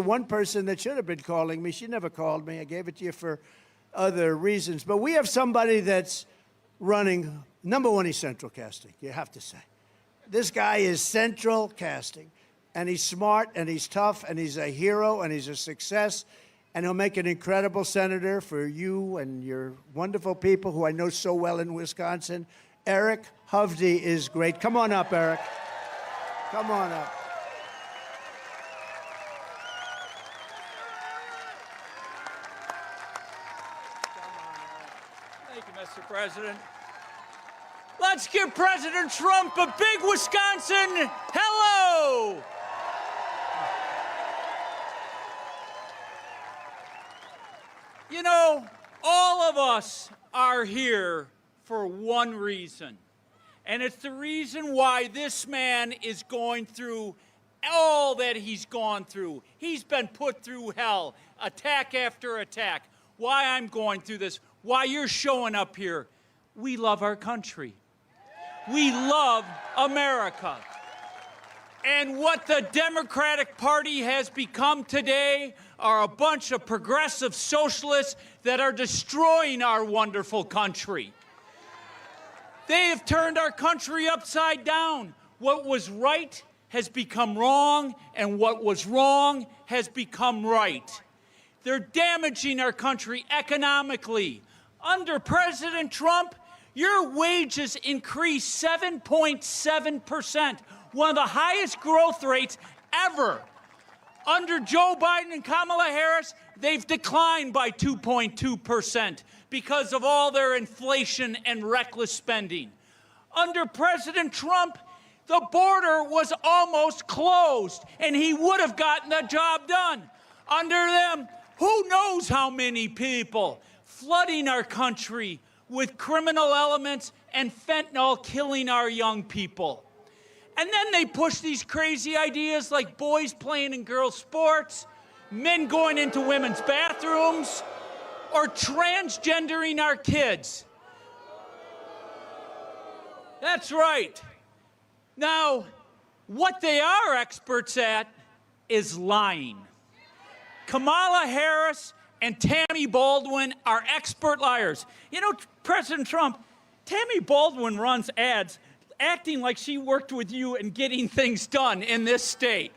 one person that should have been calling me. She never called me. I gave it to you for other reasons. But we have somebody that's running. Number one, he's central casting, you have to say. This guy is central casting, and he's smart, and he's tough, and he's a hero, and he's a success, and he'll make an incredible senator for you and your wonderful people who I know so well in Wisconsin. Eric Hovde is great. Come on up, Eric. Come on up. Thank you, Mr. President. Let's give President Trump a big Wisconsin hello. You know, all of us are here for one reason, and it's the reason why this man is going through all that he's gone through. He's been put through hell, attack after attack. Why I'm going through this, why you're showing up here. We love our country. We love America. And what the Democratic Party has become today are a bunch of progressive socialists that are destroying our wonderful country. They have turned our country upside down. What was right has become wrong, and what was wrong has become right. They're damaging our country economically. Under President Trump, your wages increased 7.7%, one of the highest growth rates ever. Under Joe Biden and Kamala Harris, they've declined by 2.2% because of all their inflation and reckless spending. Under President Trump, the border was almost closed, and he would have gotten the job done. Under them, who knows how many people flooding our country with criminal elements and fentanyl killing our young people. And then they push these crazy ideas like boys playing in girls' sports, men going into women's bathrooms, or transgendering our kids. That's right. Now, what they are experts at is lying. Kamala Harris and Tammy Baldwin are expert liars. You know, President Trump, Tammy Baldwin runs ads acting like she worked with you and getting things done in this state.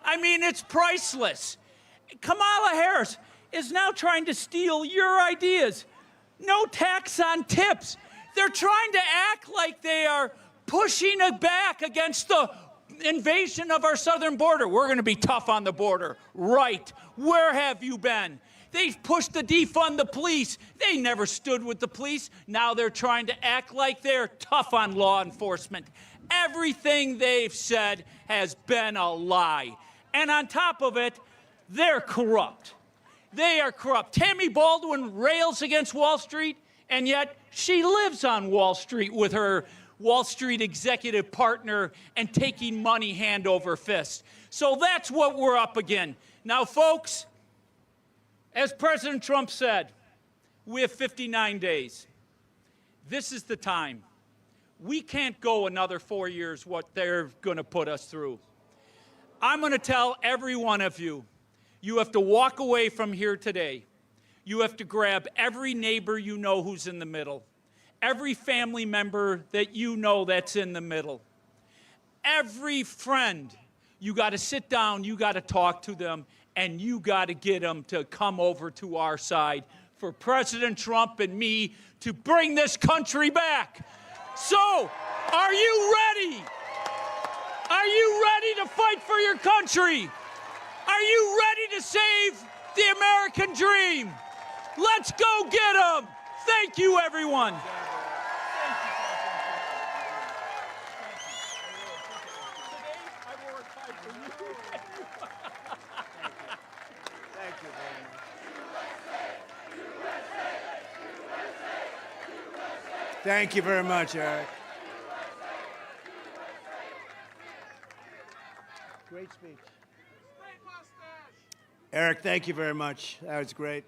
I mean, it's priceless. Kamala Harris is now trying to steal your ideas. No tax on tips. They're trying to act like they are pushing it back against the invasion of our southern border. We're going to be tough on the border. Right. Where have you been? They've pushed to defund the police. They never stood with the police. Now they're trying to act like they're tough on law enforcement. Everything they've said has been a lie. And on top of it, they're corrupt. They are corrupt. Tammy Baldwin rails against Wall Street, and yet she lives on Wall Street with her Wall Street executive partner and taking money hand over fist. So that's what we're up against. Now, folks, as President Trump said, we have 59 days. This is the time. We can't go another 4 years what they're going to put us through. I'm going to tell every one of you, you have to walk away from here today. You have to grab every neighbor you know who's in the middle, every family member that you know that's in the middle, every friend. You got to sit down, you got to talk to them, and you got to get them to come over to our side for President Trump and me to bring this country back. So, are you ready? Are you ready to fight for your country? Are you ready to save the American dream? Let's go get them. Thank you, everyone. Thank you very much, Eric. Great speech. Eric, thank you very much. That was great.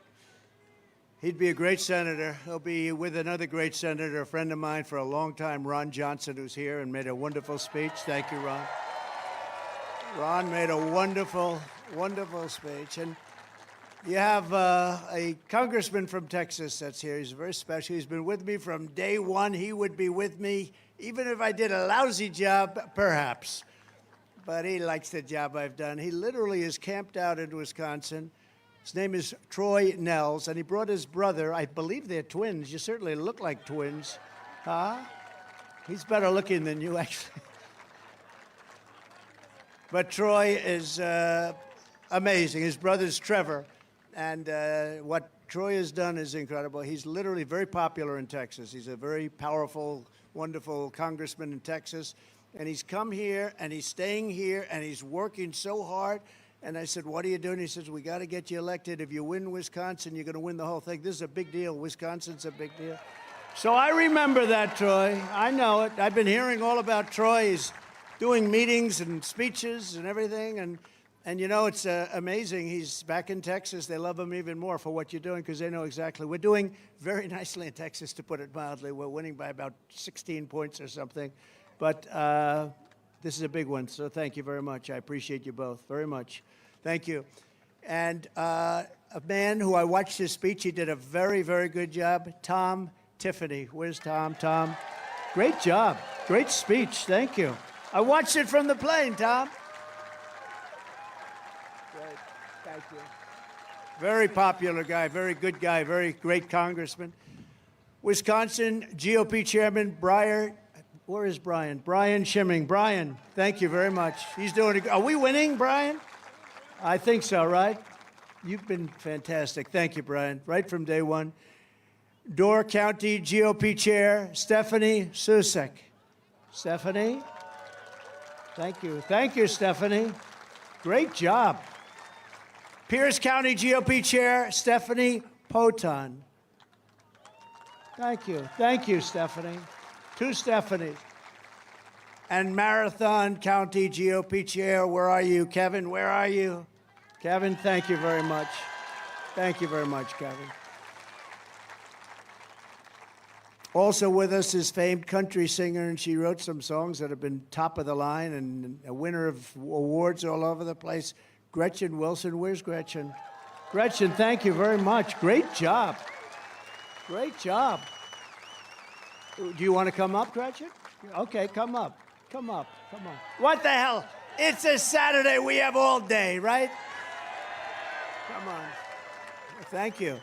He'd be a great senator. He'll be with another great senator, a friend of mine for a long time, Ron Johnson, who's here and made a wonderful speech. Thank you, Ron. Ron made a wonderful, wonderful speech. And you have a congressman from Texas that's here. He's very special. He's been with me from day one. He would be with me even if I did a lousy job, perhaps. But he likes the job I've done. He literally is camped out in Wisconsin. His name is Troy Nels, and he brought his brother. I believe they're twins. You certainly look like twins. Huh? He's better looking than you, actually. But Troy is amazing. His brother's Trevor. And what Troy has done is incredible. He's literally very popular in Texas. He's a very powerful, wonderful congressman in Texas. And he's come here, and he's staying here, and he's working so hard. And I said, what are you doing? He says, we got to get you elected. If you win Wisconsin, you're going to win the whole thing. This is a big deal. Wisconsin's a big deal. So I remember that, Troy. I know it. I've been hearing all about Troy. He's doing meetings and speeches and everything. And you know, it's amazing. He's back in Texas. They love him even more for what you're doing because they know exactly. We're doing very nicely in Texas, to put it mildly. We're winning by about 16 points or something. But this is a big one, so thank you very much. I appreciate you both very much. Thank you. And a man who I watched his speech, he did a very, very good job, Tom Tiffany. Where's Tom? Tom, great job. Great speech. Thank you. I watched it from the plane, Tom. Great. Thank you. Very popular guy, very good guy, very great congressman. Wisconsin GOP Chairman Breyer. Where is Brian? Brian Schimming. Brian, thank you very much. He's doing it. Are we winning, Brian? I think so, right? You've been fantastic. Thank you, Brian, right from day one. Door County GOP Chair Stephanie Susek. Stephanie? Thank you. Thank you, Stephanie. Great job. Pierce County GOP Chair Stephanie Poton. Thank you. Thank you, Stephanie. To Stephanie. And Marathon County GOP Chair, where are you? Kevin, where are you? Kevin, thank you very much. Thank you very much, Kevin. Also with us is famed country singer, and she wrote some songs that have been top of the line and a winner of awards all over the place. Gretchen Wilson. Where's Gretchen? Gretchen, thank you very much. Great job. Great job. Do you want to come up, Gretchen? Okay, come up. Come up. Come on. What the hell? It's a Saturday. We have all day, right? Come on. Thank you.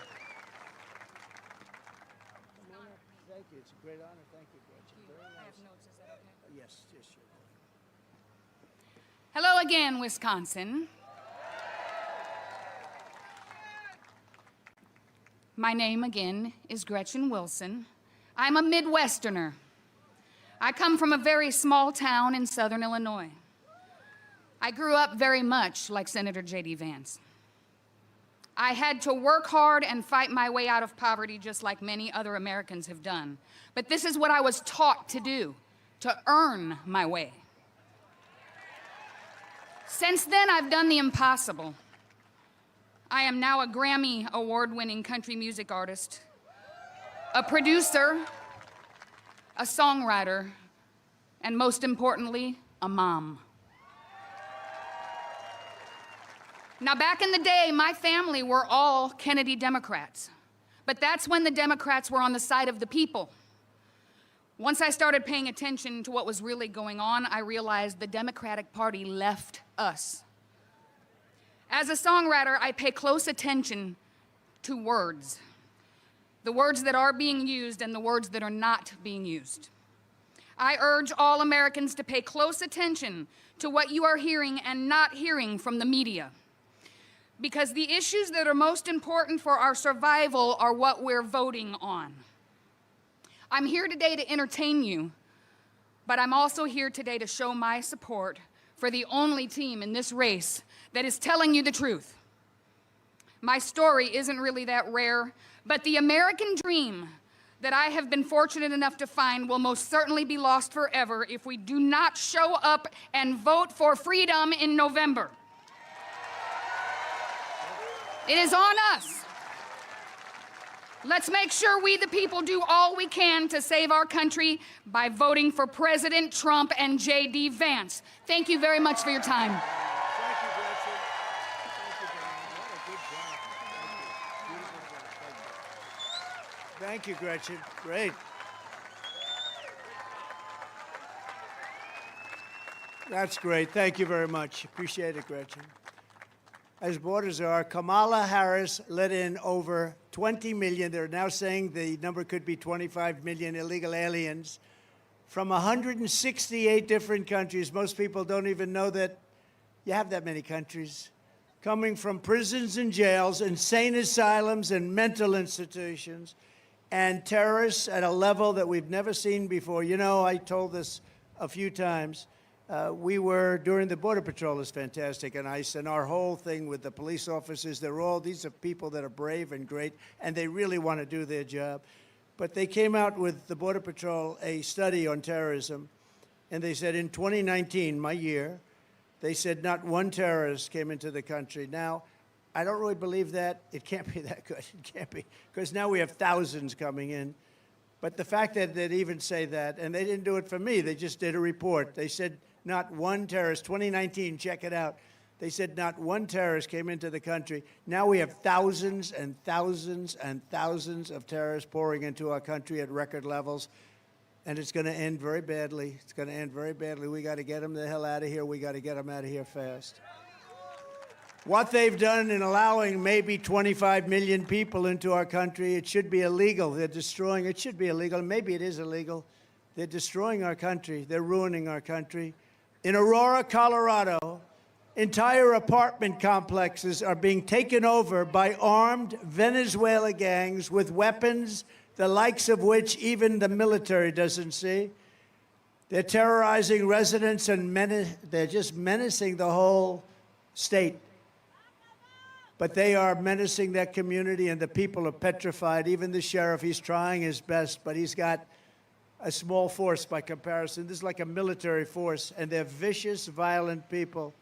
Thank you. It's a great honor. Thank you, Gretchen. Very nice. I have notes. Is that okay? Yes, sure. Hello again, Wisconsin. My name again is Gretchen Wilson. I'm a Midwesterner. I come from a very small town in southern Illinois. I grew up very much like Senator J.D. Vance. I had to work hard and fight my way out of poverty just like many other Americans have done. But this is what I was taught to do, to earn my way. Since then, I've done the impossible. I am now a Grammy award-winning country music artist, a producer, a songwriter, and most importantly, a mom. Now, back in the day, my family were all Kennedy Democrats, but that's when the Democrats were on the side of the people. Once I started paying attention to what was really going on, I realized the Democratic Party left us. As a songwriter, I pay close attention to words. The words that are being used and the words that are not being used. I urge all Americans to pay close attention to what you are hearing and not hearing from the media. Because the issues that are most important for our survival are what we're voting on. I'm here today to entertain you, but I'm also here today to show my support for the only team in this race that is telling you the truth. My story isn't really that rare, but the American dream, that I have been fortunate enough to find will most certainly be lost forever if we do not show up and vote for freedom in November. It is on us. Let's make sure we, the people, do all we can to save our country by voting for President Trump and J.D. Vance. Thank you very much for your time. Thank you, Gretchen. Thank you, Gretchen. What a good job. Thank you, Gretchen. Great. That's great. Thank you very much. Appreciate it, Gretchen. As borders are, Kamala Harris let in over 20 million. They're now saying the number could be 25 million illegal aliens from 168 different countries. Most people don't even know that you have that many countries. Coming from prisons and jails, insane asylums and mental institutions, and terrorists at a level that we've never seen before. You know, I told this a few times. We were, during the Border Patrol is fantastic, and ICE, and our whole thing with the police officers, these are people that are brave and great, and they really want to do their job. But they came out with the Border Patrol a study on terrorism, and they said in 2019, my year, they said not one terrorist came into the country. Now, I don't really believe that. It can't be that good. It can't be, because now we have thousands coming in. But the fact that they'd even say that, and they didn't do it for me, they just did a report. They said not one terrorist, 2019, check it out. They said not one terrorist came into the country. Now we have thousands and thousands and thousands of terrorists pouring into our country at record levels. And it's going to end very badly. It's going to end very badly. We got to get them the hell out of here. We got to get them out of here fast. What they've done in allowing maybe 25 million people into our country, it should be illegal. They're destroying, it should be illegal. Maybe it is illegal. They're destroying our country. They're ruining our country. In Aurora, Colorado, entire apartment complexes are being taken over by armed Venezuela gangs with weapons, the likes of which even the military doesn't see. They're terrorizing residents and they're just menacing the whole state. But they are menacing that community, and the people are petrified. Even the sheriff, he's trying his best, but he's got a small force by comparison. This is like a military force, and they're vicious, violent people.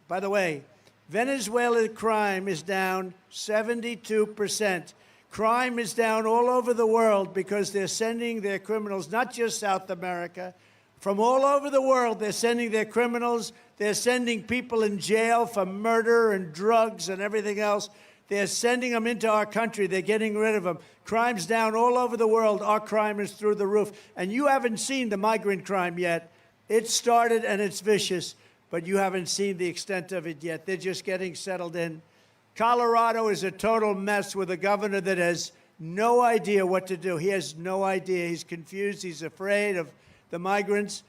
By the way, Venezuela crime is down 72%. Crime is down all over the world because they're sending their criminals, not just South America, from all over the world. They're sending their criminals. They're sending people in jail for murder and drugs and everything else. They're sending them into our country. They're getting rid of them. Crime's down all over the world. Our crime is through the roof. And you haven't seen the migrant crime yet. It started and it's vicious, but you haven't seen the extent of it yet. They're just getting settled in. Colorado is a total mess with a governor that has no idea what to do. He has no idea. He's confused. He's afraid of the migrants,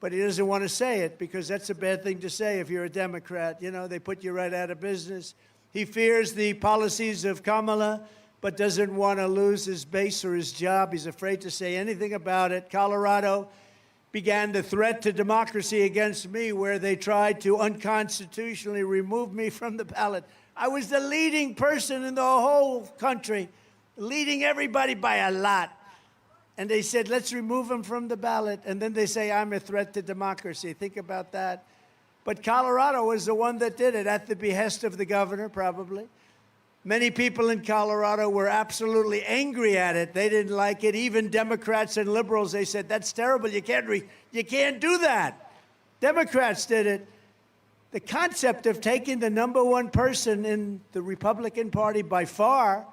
but he doesn't want to say it because that's a bad thing to say if you're a Democrat. You know, they put you right out of business. He fears the policies of Kamala, but doesn't want to lose his base or his job. He's afraid to say anything about it. Colorado began the threat to democracy against me, where they tried to unconstitutionally remove me from the ballot. I was the leading person in the whole country, leading everybody by a lot. And they said, let's remove him from the ballot. And then they say, I'm a threat to democracy. Think about that. But Colorado was the one that did it, at the behest of the governor, probably. Many people in Colorado were absolutely angry at it. They didn't like it. Even Democrats and liberals, they said, that's terrible. You can't do that. Democrats did it. The concept of taking the #1 person in the Republican Party by far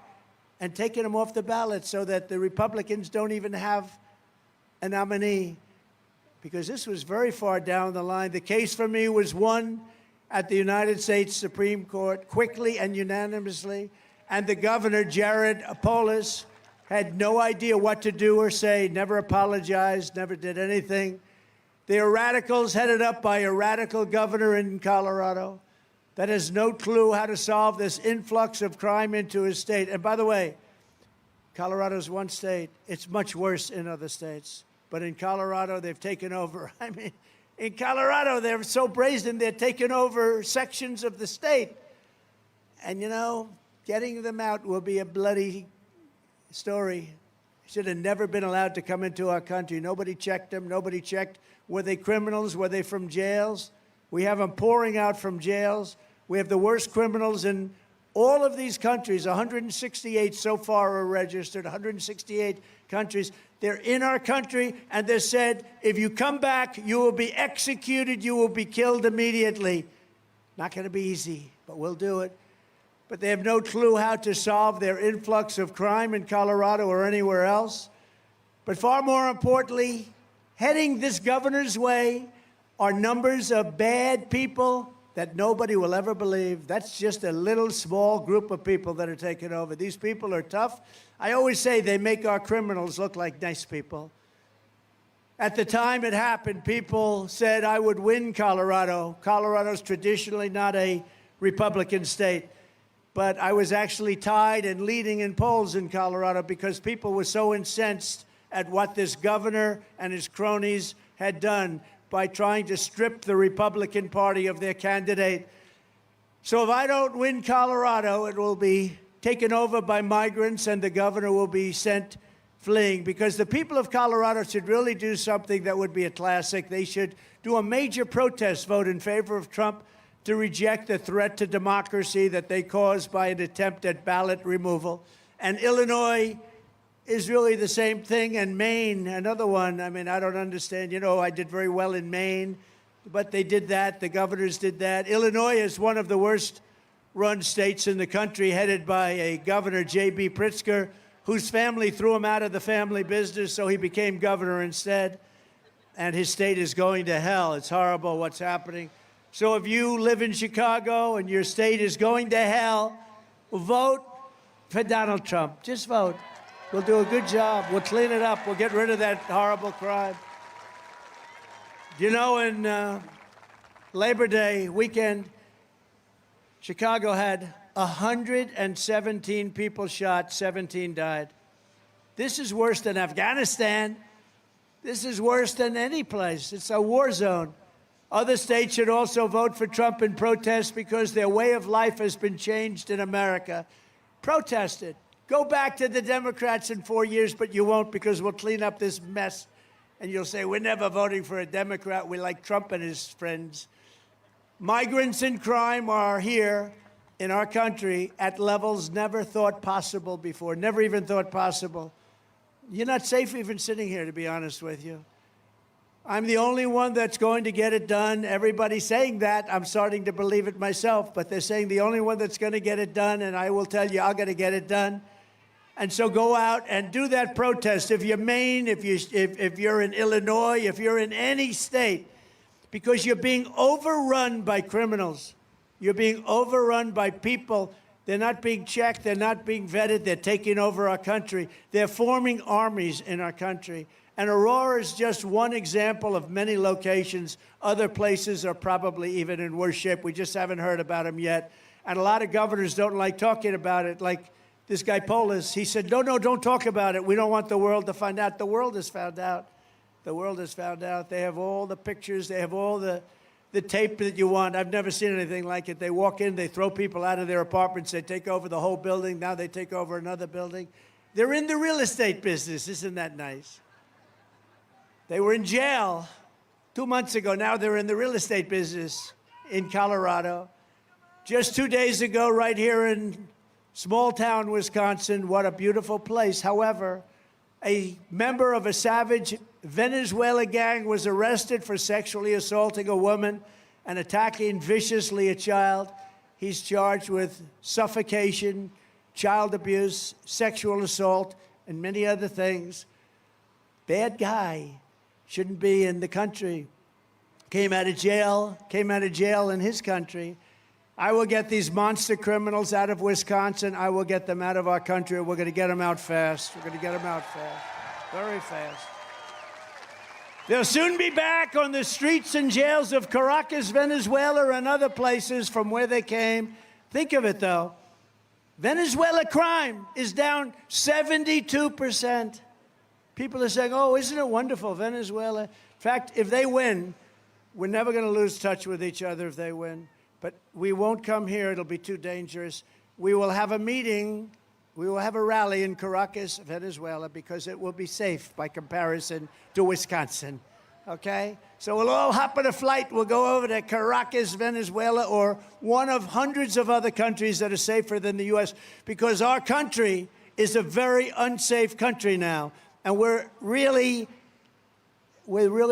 and taking him off the ballot so that the Republicans don't even have a nominee, because this was very far down the line. The case for me was won at the United States Supreme Court quickly and unanimously, and the governor, Jared Polis, had no idea what to do or say, never apologized, never did anything. They are radicals headed up by a radical governor in Colorado that has no clue how to solve this influx of crime into his state. And by the way, Colorado's one state. It's much worse in other states. But in Colorado, they've taken over. I mean, in Colorado, they're so brazen, they're taking over sections of the state. And, you know, getting them out will be a bloody story. should have never been allowed to come into our country. Nobody checked them. Nobody checked, were they criminals? Were they from jails? We have them pouring out from jails. We have the worst criminals in all of these countries. 168 so far are registered, 168 countries. They're in our country, and they said, if you come back, you will be executed, you will be killed immediately. Not going to be easy, but we'll do it. But they have no clue how to solve their influx of crime in Colorado or anywhere else. But far more importantly, heading this governor's way are numbers of bad people that nobody will ever believe. That's just a little small group of people that are taking over. These people are tough. I always say they make our criminals look like nice people. At the time it happened, people said I would win Colorado. Colorado's traditionally not a Republican state. But I was actually tied and leading in polls in Colorado because people were so incensed at what this governor and his cronies had done by trying to strip the Republican Party of their candidate. So if I don't win Colorado, it will be taken over by migrants and the governor will be sent fleeing, because the people of Colorado should really do something that would be a classic. They should do a major protest vote in favor of Trump to reject the threat to democracy that they caused by an attempt at ballot removal. And Illinois is really the same thing, and Maine, another one. I mean, I don't understand. You know, I did very well in Maine, but they did that. The governors did that. Illinois is one of the worst-run states in the country, headed by a governor, J.B. Pritzker, whose family threw him out of the family business, so he became governor instead. And his state is going to hell. It's horrible what's happening. So if you live in Chicago and your state is going to hell, vote for Donald Trump. Just vote. We'll do a good job. We'll clean it up. We'll get rid of that horrible crime. You know, in Labor Day weekend, Chicago had 117 people shot, 17 died. This is worse than Afghanistan. This is worse than any place. It's a war zone. Other states should also vote for Trump in protest because their way of life has been changed in America. Protest it. Go back to the Democrats in 4 years, but you won't, because we'll clean up this mess. And you'll say, we're never voting for a Democrat. We like Trump and his friends. Migrants in crime are here in our country at levels never thought possible before, never even thought possible. You're not safe even sitting here, to be honest with you. I'm the only one that's going to get it done. Everybody's saying that. I'm starting to believe it myself, but they're saying the only one that's going to get it done, and I will tell you, I'm going to get it done. And so go out and do that protest. If you're Maine, if you're in Illinois, if you're in any state, because you're being overrun by criminals. You're being overrun by people. They're not being checked. They're not being vetted. They're taking over our country. They're forming armies in our country. And Aurora is just one example of many locations. Other places are probably even in worse shape. We just haven't heard about them yet. And a lot of governors don't like talking about it. Like this guy Polis, he said, no, don't talk about it. We don't want the world to find out. The world has found out. The world has found out. They have all the pictures. They have all the tape that you want. I've never seen anything like it. They walk in, they throw people out of their apartments. They take over the whole building. Now they take over another building. They're in the real estate business. Isn't that nice? They were in jail 2 months ago. Now they're in the real estate business in Colorado. Just 2 days ago, right here in small town Wisconsin, what a beautiful place. However, a member of a savage Venezuela gang was arrested for sexually assaulting a woman and attacking viciously a child. He's charged with suffocation, child abuse, sexual assault, and many other things. Bad guy. Shouldn't be in the country. Came out of jail in his country. I will get these monster criminals out of Wisconsin. I will get them out of our country. We're going to get them out fast. We're going to get them out fast. Very fast. They'll soon be back on the streets and jails of Caracas, Venezuela, and other places from where they came. Think of it, though. Venezuela crime is down 72%. People are saying, oh, isn't it wonderful, Venezuela? In fact, if they win, we're never going to lose touch with each other if they win. But we won't come here. It'll be too dangerous. We will have a meeting We will have a rally in Caracas, Venezuela, because it will be safe by comparison to Wisconsin, okay? So we'll all hop on a flight. We'll go over to Caracas, Venezuela, or one of hundreds of other countries that are safer than the U.S., because our country is a very unsafe country now, and we're really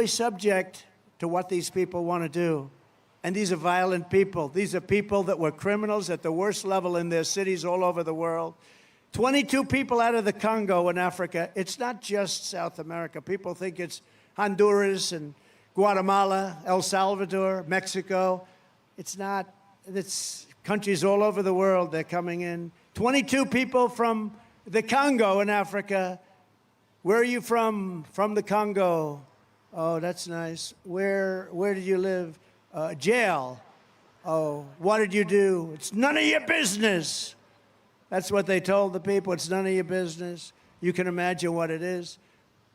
subject to what these people want to do. And these are violent people. These are people that were criminals at the worst level in their cities all over the world. 22 people out of the Congo in Africa. It's not just South America. People think it's Honduras and Guatemala, El Salvador, Mexico. It's not. It's countries all over the world. They're coming in. 22 people from the Congo in Africa. Where are you from? From the Congo. Oh, that's nice. Where did you live? Jail. Oh, what did you do? It's none of your business. That's what they told the people. It's none of your business. You can imagine what it is.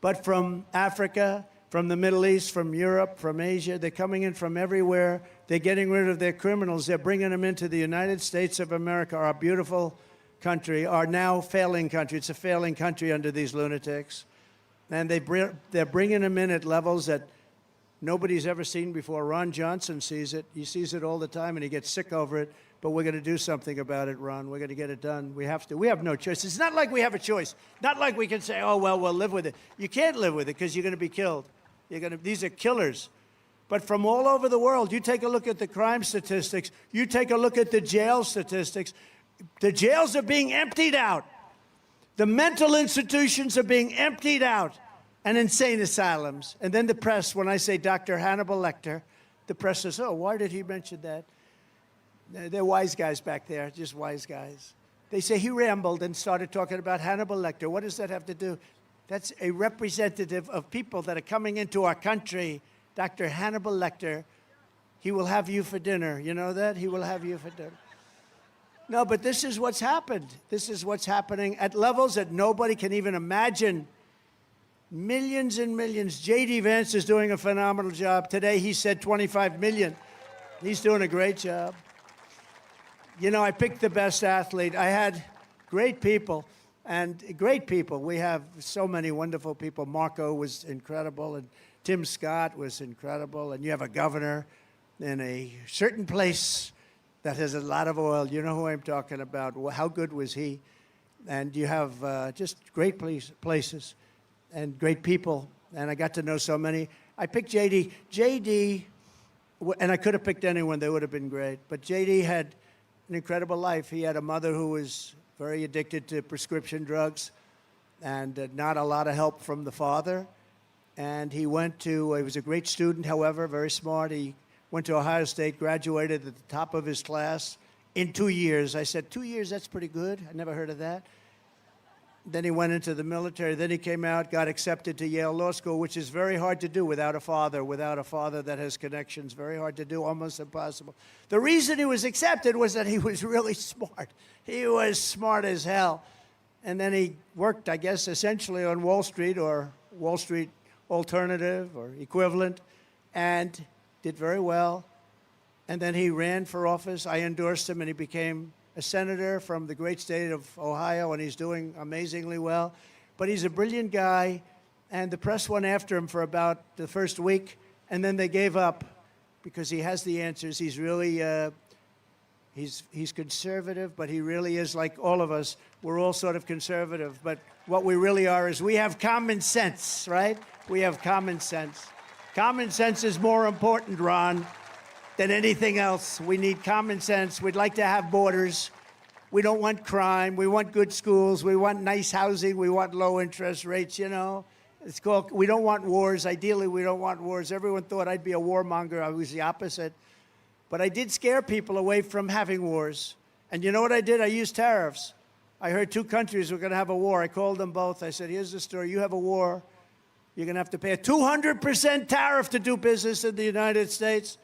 But from Africa, from the Middle East, from Europe, from Asia, they're coming in from everywhere. They're getting rid of their criminals. They're bringing them into the United States of America, our beautiful country, our now failing country. It's a failing country under these lunatics. And they're bringing them in at levels that nobody's ever seen before. Ron Johnson sees it. He sees it all the time, and he gets sick over it. But we're going to do something about it, Ron. We're going to get it done. We have to. We have no choice. It's not like we have a choice. Not like we can say, oh, well, we'll live with it. You can't live with it because you're going to be killed. These are killers. But from all over the world, you take a look at the crime statistics. You take a look at the jail statistics. The jails are being emptied out. The mental institutions are being emptied out, and insane asylums. And then the press, when I say Dr. Hannibal Lecter, the press says, oh, why did he mention that? They're wise guys back there, just wise guys. They say he rambled and started talking about Hannibal Lecter. What does that have to do? That's a representative of people that are coming into our country. Dr. Hannibal Lecter, he will have you for dinner. You know that? He will have you for dinner. No, but this is what's happened. This is what's happening at levels that nobody can even imagine. Millions and millions. J.D. Vance is doing a phenomenal job. Today he said 25 million. He's doing a great job. You know, I picked the best athlete. I had great people, and great people. We have so many wonderful people. Marco was incredible, and Tim Scott was incredible, and you have a governor in a certain place that has a lot of oil. You know who I'm talking about. How good was he? And you have just great places and great people, and I got to know so many. I picked J.D. J.D., and I could have picked anyone. They would have been great. But J.D. had an incredible life. He had a mother who was very addicted to prescription drugs and not a lot of help from the father. And he was a great student, however, very smart. He went to Ohio State, graduated at the top of his class in 2 years. I said, 2 years, that's pretty good. I never heard of that. Then he went into the military. Then he came out, got accepted to Yale Law School, which is very hard to do without a father that has connections. Very hard to do, almost impossible. The reason he was accepted was that he was really smart. He was smart as hell. And then he worked, I guess, essentially on Wall Street or Wall Street alternative or equivalent, and did very well. And then he ran for office. I endorsed him, and he became a senator from the great state of Ohio, and he's doing amazingly well. But he's a brilliant guy, and the press went after him for about the first week, and then they gave up because he has the answers. He's really, he's conservative, but he really is like all of us. We're all sort of conservative, but what we really are is we have common sense, right? We have common sense. Common sense is more important, Ron, than anything else. We need common sense. We'd like to have borders. We don't want crime. We want good schools. We want nice housing. We want low interest rates, you know. It's called, we don't want wars. Ideally, we don't want wars. Everyone thought I'd be a warmonger. I was the opposite. But I did scare people away from having wars. And you know what I did? I used tariffs. I heard 2 countries were going to have a war. I called them both. I said, here's the story. You have a war. You're going to have to pay a 200% tariff to do business in the United States.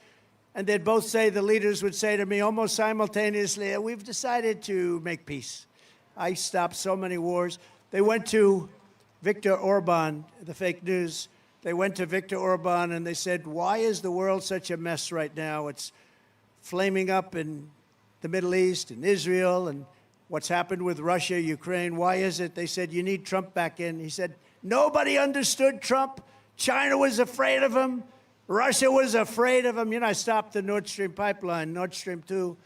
And they'd both say, the leaders would say to me almost simultaneously, we've decided to make peace. I stopped so many wars. They went to Viktor Orban, the fake news. They went to Viktor Orban and they said, why is the world such a mess right now? It's flaming up in the Middle East and Israel, and what's happened with Russia, Ukraine. Why is it? They said, you need Trump back in. He said, nobody understood Trump. China was afraid of him. Russia was afraid of him. You know, I stopped the Nord Stream pipeline, Nord Stream 2.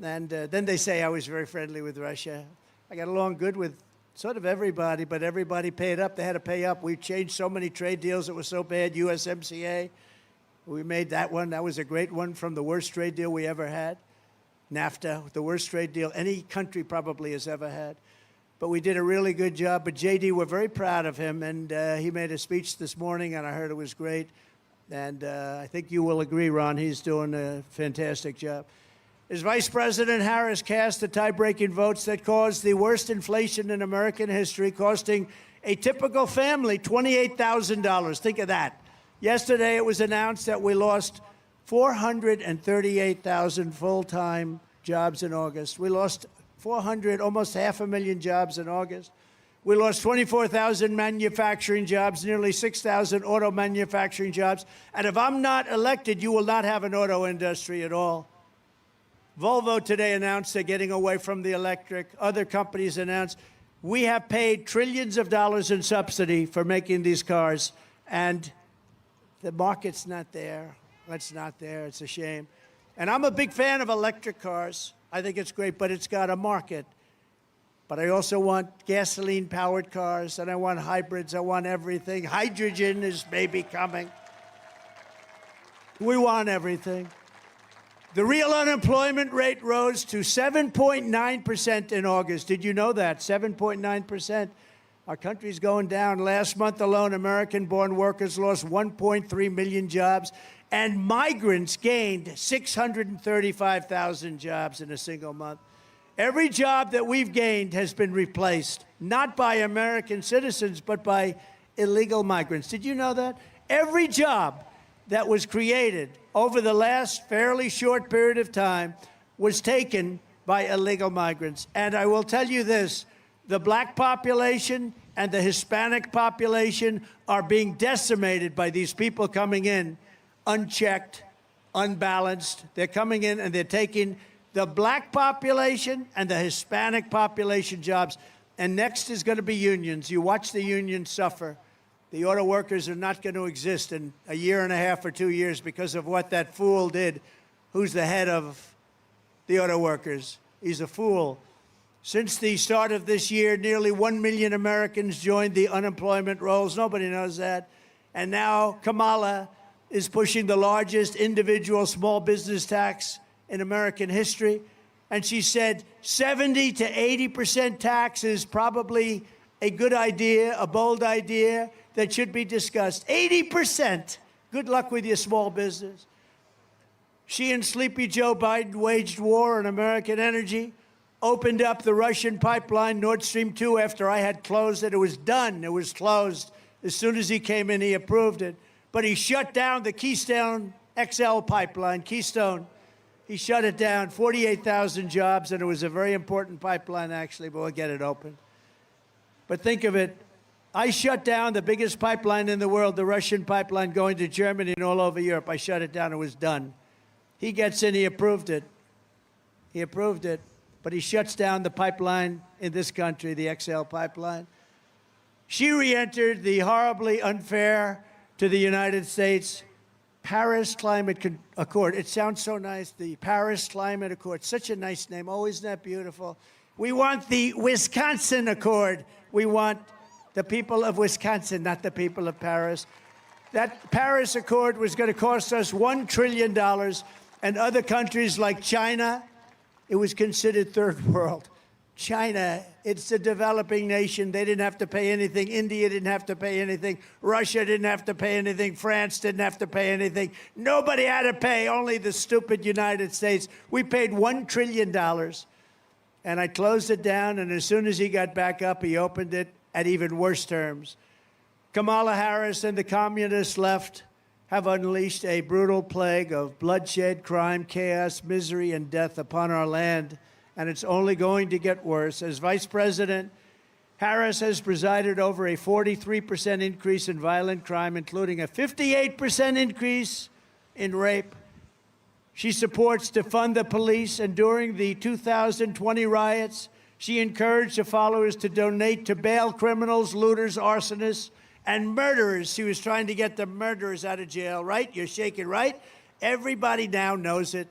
And then they say I was very friendly with Russia. I got along good with sort of everybody, but everybody paid up. They had to pay up. We changed so many trade deals that were so bad. USMCA, we made that one. That was a great one from the worst trade deal we ever had. NAFTA, the worst trade deal any country probably has ever had. But we did a really good job. But JD, we're very proud of him. And he made a speech this morning, and I heard it was great. And I think you will agree, Ron, he's doing a fantastic job. As Vice President Harris cast the tie-breaking votes that caused the worst inflation in American history, costing a typical family $28,000. Think of that. Yesterday, it was announced that we lost 438,000 full-time jobs in August. We lost 400, almost 500,000 jobs in August. We lost 24,000 manufacturing jobs, nearly 6,000 auto manufacturing jobs. And if I'm not elected, you will not have an auto industry at all. Volvo today announced they're getting away from the electric. Other companies announced. We have paid trillions of dollars in subsidy for making these cars, and the market's not there. It's not there. It's a shame. And I'm a big fan of electric cars. I think it's great, but it's got a market. But I also want gasoline-powered cars, and I want hybrids. I want everything. Hydrogen is maybe coming. We want everything. The real unemployment rate rose to 7.9% in August. Did you know that? 7.9%. Our country's going down. Last month alone, American-born workers lost 1.3 million jobs, and migrants gained 635,000 jobs in a single month. Every job that we've gained has been replaced, not by American citizens, but by illegal migrants. Did you know that? Every job that was created over the last fairly short period of time was taken by illegal migrants. And I will tell you this, the black population and the Hispanic population are being decimated by these people coming in unchecked, unbalanced. They're coming in and they're taking the black population and the Hispanic population jobs. And next is going to be unions. You watch the unions suffer. The auto workers are not going to exist in a year and a half or 2 years because of what that fool did. Who's the head of the auto workers? He's a fool. Since the start of this year, nearly 1 million Americans joined the unemployment rolls. Nobody knows that. And now Kamala is pushing the largest individual small business tax in American history. And she said 70 to 80% tax is probably a good idea, a bold idea that should be discussed. 80%. Good luck with your small business. She and Sleepy Joe Biden waged war on American energy, opened up the Russian pipeline, Nord Stream 2, after I had closed it. It was done. It was closed. As soon as he came in, he approved it. But he shut down the Keystone XL pipeline, Keystone. He shut it down, 48,000 jobs, and it was a very important pipeline, actually, but we'll get it open. But think of it. I shut down the biggest pipeline in the world, the Russian pipeline going to Germany and all over Europe. I shut it down. It was done. He gets in. He approved it. He approved it. But he shuts down the pipeline in this country, the XL pipeline. She re-entered the horribly unfair to the United States Paris Climate Accord. It sounds so nice, the Paris Climate Accord. Such a nice name. Oh, isn't that beautiful? We want the Wisconsin Accord. We want the people of Wisconsin, not the people of Paris. That Paris Accord was going to cost us $1 trillion, and other countries like China, it was considered third world. China, it's a developing nation. They didn't have to pay anything. India didn't have to pay anything. Russia didn't have to pay anything. France didn't have to pay anything. Nobody had to pay, only the stupid United States. We paid $1 trillion, and I closed it down, and as soon as he got back up, he opened it at even worse terms. Kamala Harris and the communist left have unleashed a brutal plague of bloodshed, crime, chaos, misery, and death upon our land, and it's only going to get worse. As Vice President, Harris has presided over a 43% increase in violent crime, including a 58% increase in rape. She supports defund the police, and during the 2020 riots, She encouraged her followers to donate to bail criminals, looters, arsonists, and murderers. She was trying to get the murderers out of jail, right? You're shaking, right? Everybody now knows it.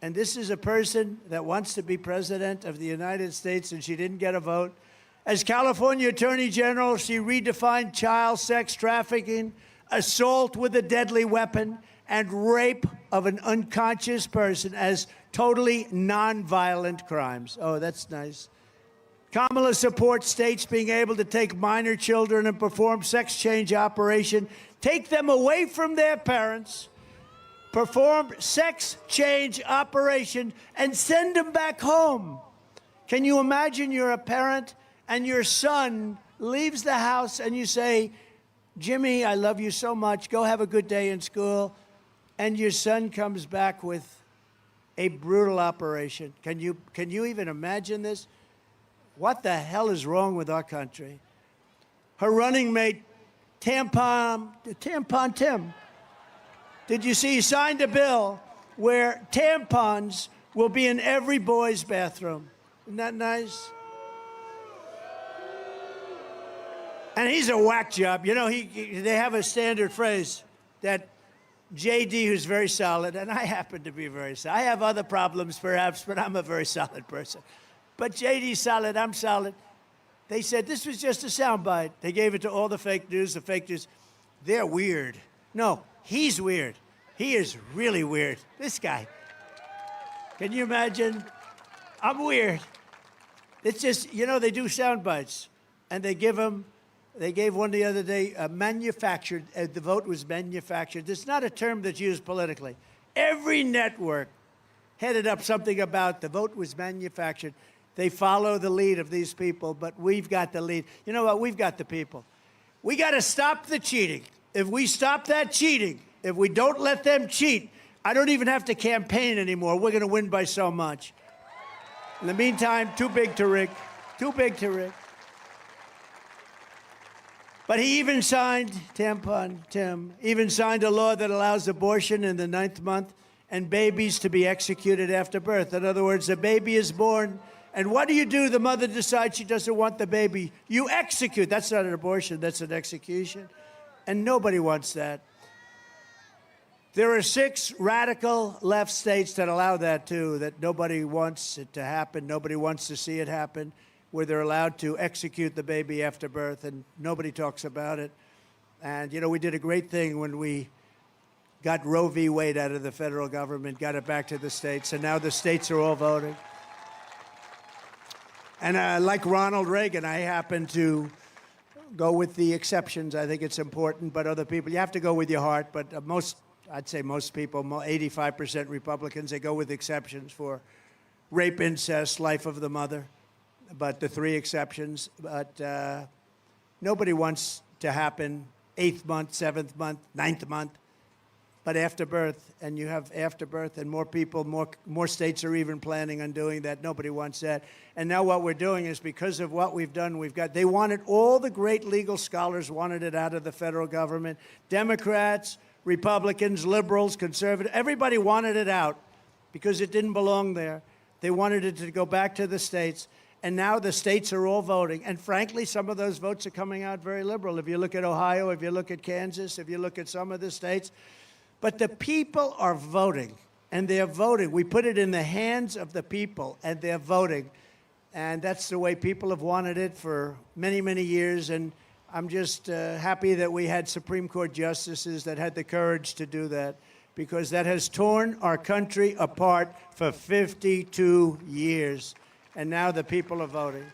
And this is a person that wants to be president of the United States, and she didn't get a vote. As California Attorney General, she redefined child sex trafficking, assault with a deadly weapon, and rape of an unconscious person as totally nonviolent crimes. Oh, that's nice. Kamala supports states being able to take minor children and perform sex change operation, take them away from their parents, perform sex change operation, and send them back home. Can you imagine you're a parent and your son leaves the house and you say, Jimmy, I love you so much. Go have a good day in school. And your son comes back with a brutal operation. Can you even imagine this? What the hell is wrong with our country? Her running mate, Tampon Tim, did you see he signed a bill where tampons will be in every boy's bathroom? Isn't that nice? And he's a whack job. You know, they have a standard phrase that JD, who's very solid, and I happen to be very solid. I have other problems, perhaps, but I'm a very solid person. But JD's solid, I'm solid. They said this was just a soundbite. They gave it to all the fake news. The fake news, they're weird. No, he's weird. He is really weird. This guy. Can you imagine? I'm weird. It's just, you know, they do soundbites, and they give them. They gave one the other day, manufactured. The vote was manufactured. It's not a term that's used politically. Every network headed up something about the vote was manufactured. They follow the lead of these people, but we've got the lead. You know what? We've got the people. We got to stop the cheating. If we stop that cheating, if we don't let them cheat, I don't even have to campaign anymore. We're going to win by so much. In the meantime, too big to rig. Too big to rig. But he even signed, Tampon Tim, even signed a law that allows abortion in the 9th month and babies to be executed after birth. In other words, a baby is born, and what do? The mother decides she doesn't want the baby. You execute. That's not an abortion, that's an execution. And nobody wants that. There are 6 radical left states that allow that, too, that nobody wants it to happen. Nobody wants to see it happen, where they're allowed to execute the baby after birth, and nobody talks about it. And, you know, we did a great thing when we got Roe v. Wade out of the federal government, got it back to the states, and now the states are all voting. And like Ronald Reagan, I happen to go with the exceptions. I think it's important, but other people, you have to go with your heart. But I'd say most people, 85% Republicans, they go with exceptions for rape, incest, life of the mother. But the 3 exceptions, but nobody wants to happen 8th month, 7th month, 9th month, but after birth, and you have after birth, and more people, more states are even planning on doing that. Nobody wants that. And now what we're doing is, because of what we've done, they wanted, all the great legal scholars wanted it out of the federal government. Democrats, Republicans, liberals, conservatives, everybody wanted it out because it didn't belong there. They wanted it to go back to the states. And now the states are all voting. And frankly, some of those votes are coming out very liberal. If you look at Ohio, if you look at Kansas, if you look at some of the states. But the people are voting, and they're voting. We put it in the hands of the people, and they're voting. And that's the way people have wanted it for many, many years. And I'm just happy that we had Supreme Court justices that had the courage to do that, because that has torn our country apart for 52 years. And now the people are voting.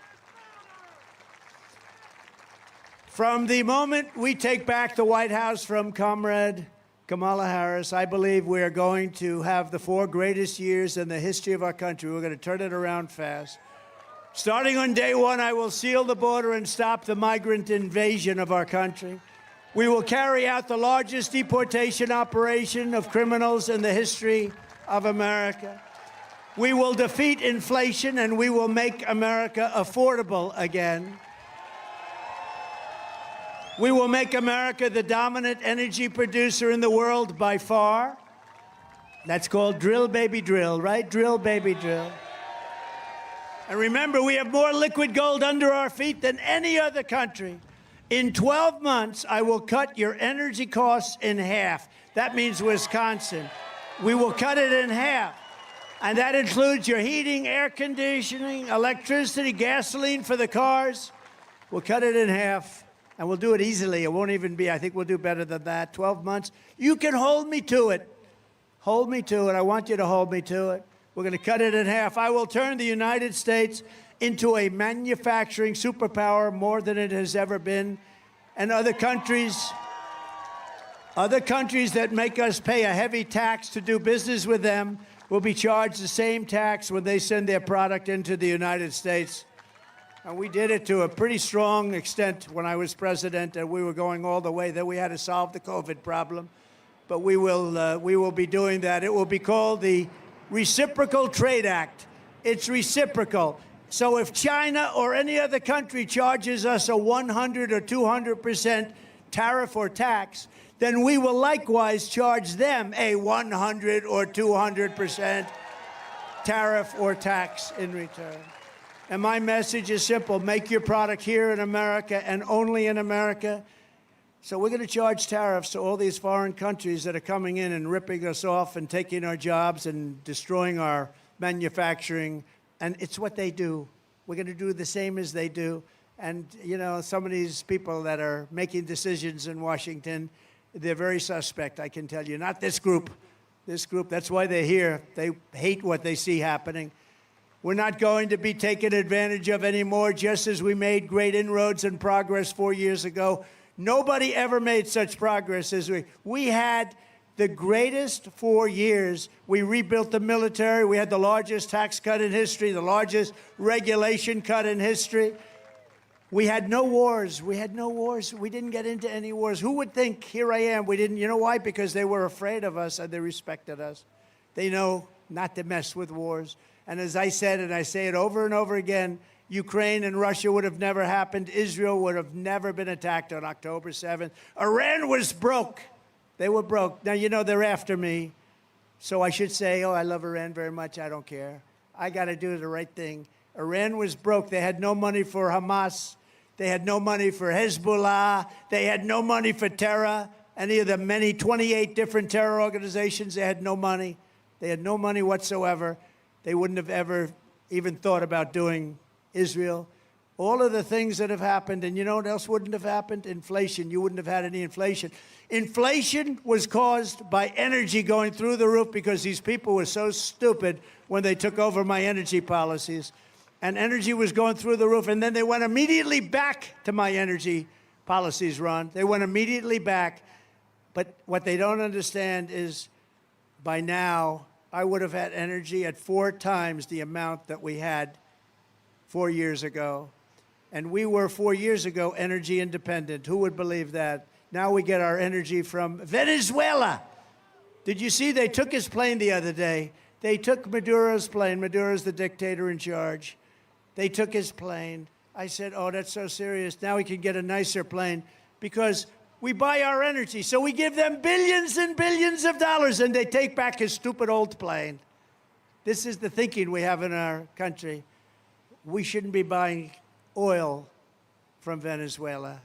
From the moment we take back the White House from Comrade Kamala Harris, I believe we are going to have the 4 greatest years in the history of our country. We're going to turn it around fast. Starting on day 1, I will seal the border and stop the migrant invasion of our country. We will carry out the largest deportation operation of criminals in the history of America. We will defeat inflation, and we will make America affordable again. We will make America the dominant energy producer in the world by far. That's called drill, baby, drill, right? Drill, baby, drill. And remember, we have more liquid gold under our feet than any other country. In 12 months, I will cut your energy costs in half. That means Wisconsin. We will cut it in half. And that includes your heating, air conditioning, electricity, gasoline for the cars. We'll cut it in half, and we'll do it easily. It won't even be, I think we'll do better than that. 12 months. You can hold me to it. Hold me to it. I want you to hold me to it. We're going to cut it in half. I will turn the United States into a manufacturing superpower more than it has ever been. And other countries that make us pay a heavy tax to do business with them will be charged the same tax when they send their product into the United States. And we did it to a pretty strong extent when I was president, and we were going all the way. Then we had to solve the COVID problem. But we will be doing that. It will be called the Reciprocal Trade Act. It's reciprocal. So if China or any other country charges us a 100 or 200% tariff or tax, then we will likewise charge them a 100 or 200% tariff or tax in return. And my message is simple. Make your product here in America and only in America. So we're going to charge tariffs to all these foreign countries that are coming in and ripping us off and taking our jobs and destroying our manufacturing. And it's what they do. We're going to do the same as they do. And, you know, some of these people that are making decisions in Washington, they're very suspect, I can tell you. Not this group. This group, that's why they're here. They hate what they see happening. We're not going to be taken advantage of anymore, just as we made great inroads and progress 4 years ago. Nobody ever made such progress as we. We had the greatest 4 years. We rebuilt the military. We had the largest tax cut in history, the largest regulation cut in history. We had no wars. We had no wars. We didn't get into any wars. Who would think, here I am, we didn't, you know why? Because they were afraid of us and they respected us. They know not to mess with wars. And as I said, and I say it over and over again, Ukraine and Russia would have never happened. Israel would have never been attacked on October 7th. Iran was broke. They were broke. Now, you know, they're after me. So I should say, oh, I love Iran very much. I don't care. I got to do the right thing. Iran was broke. They had no money for Hamas. They had no money for Hezbollah. They had no money for terror. Any of the many 28 different terror organizations, they had no money. They had no money whatsoever. They wouldn't have ever even thought about doing Israel. All of the things that have happened, and you know what else wouldn't have happened? Inflation. You wouldn't have had any inflation. Inflation was caused by energy going through the roof because these people were so stupid when they took over my energy policies. And energy was going through the roof, and then they went immediately back to my energy policies, Ron. They went immediately back. But what they don't understand is by now, I would have had energy at 4 times the amount that we had 4 years ago. And we were 4 years ago energy independent. Who would believe that? Now we get our energy from Venezuela. Did you see they took his plane the other day? They took Maduro's plane. Maduro's the dictator in charge. They took his plane. I said, oh, that's so serious. Now we can get a nicer plane because we buy our energy. So we give them billions and billions of dollars and they take back his stupid old plane. This is the thinking we have in our country. We shouldn't be buying oil from Venezuela.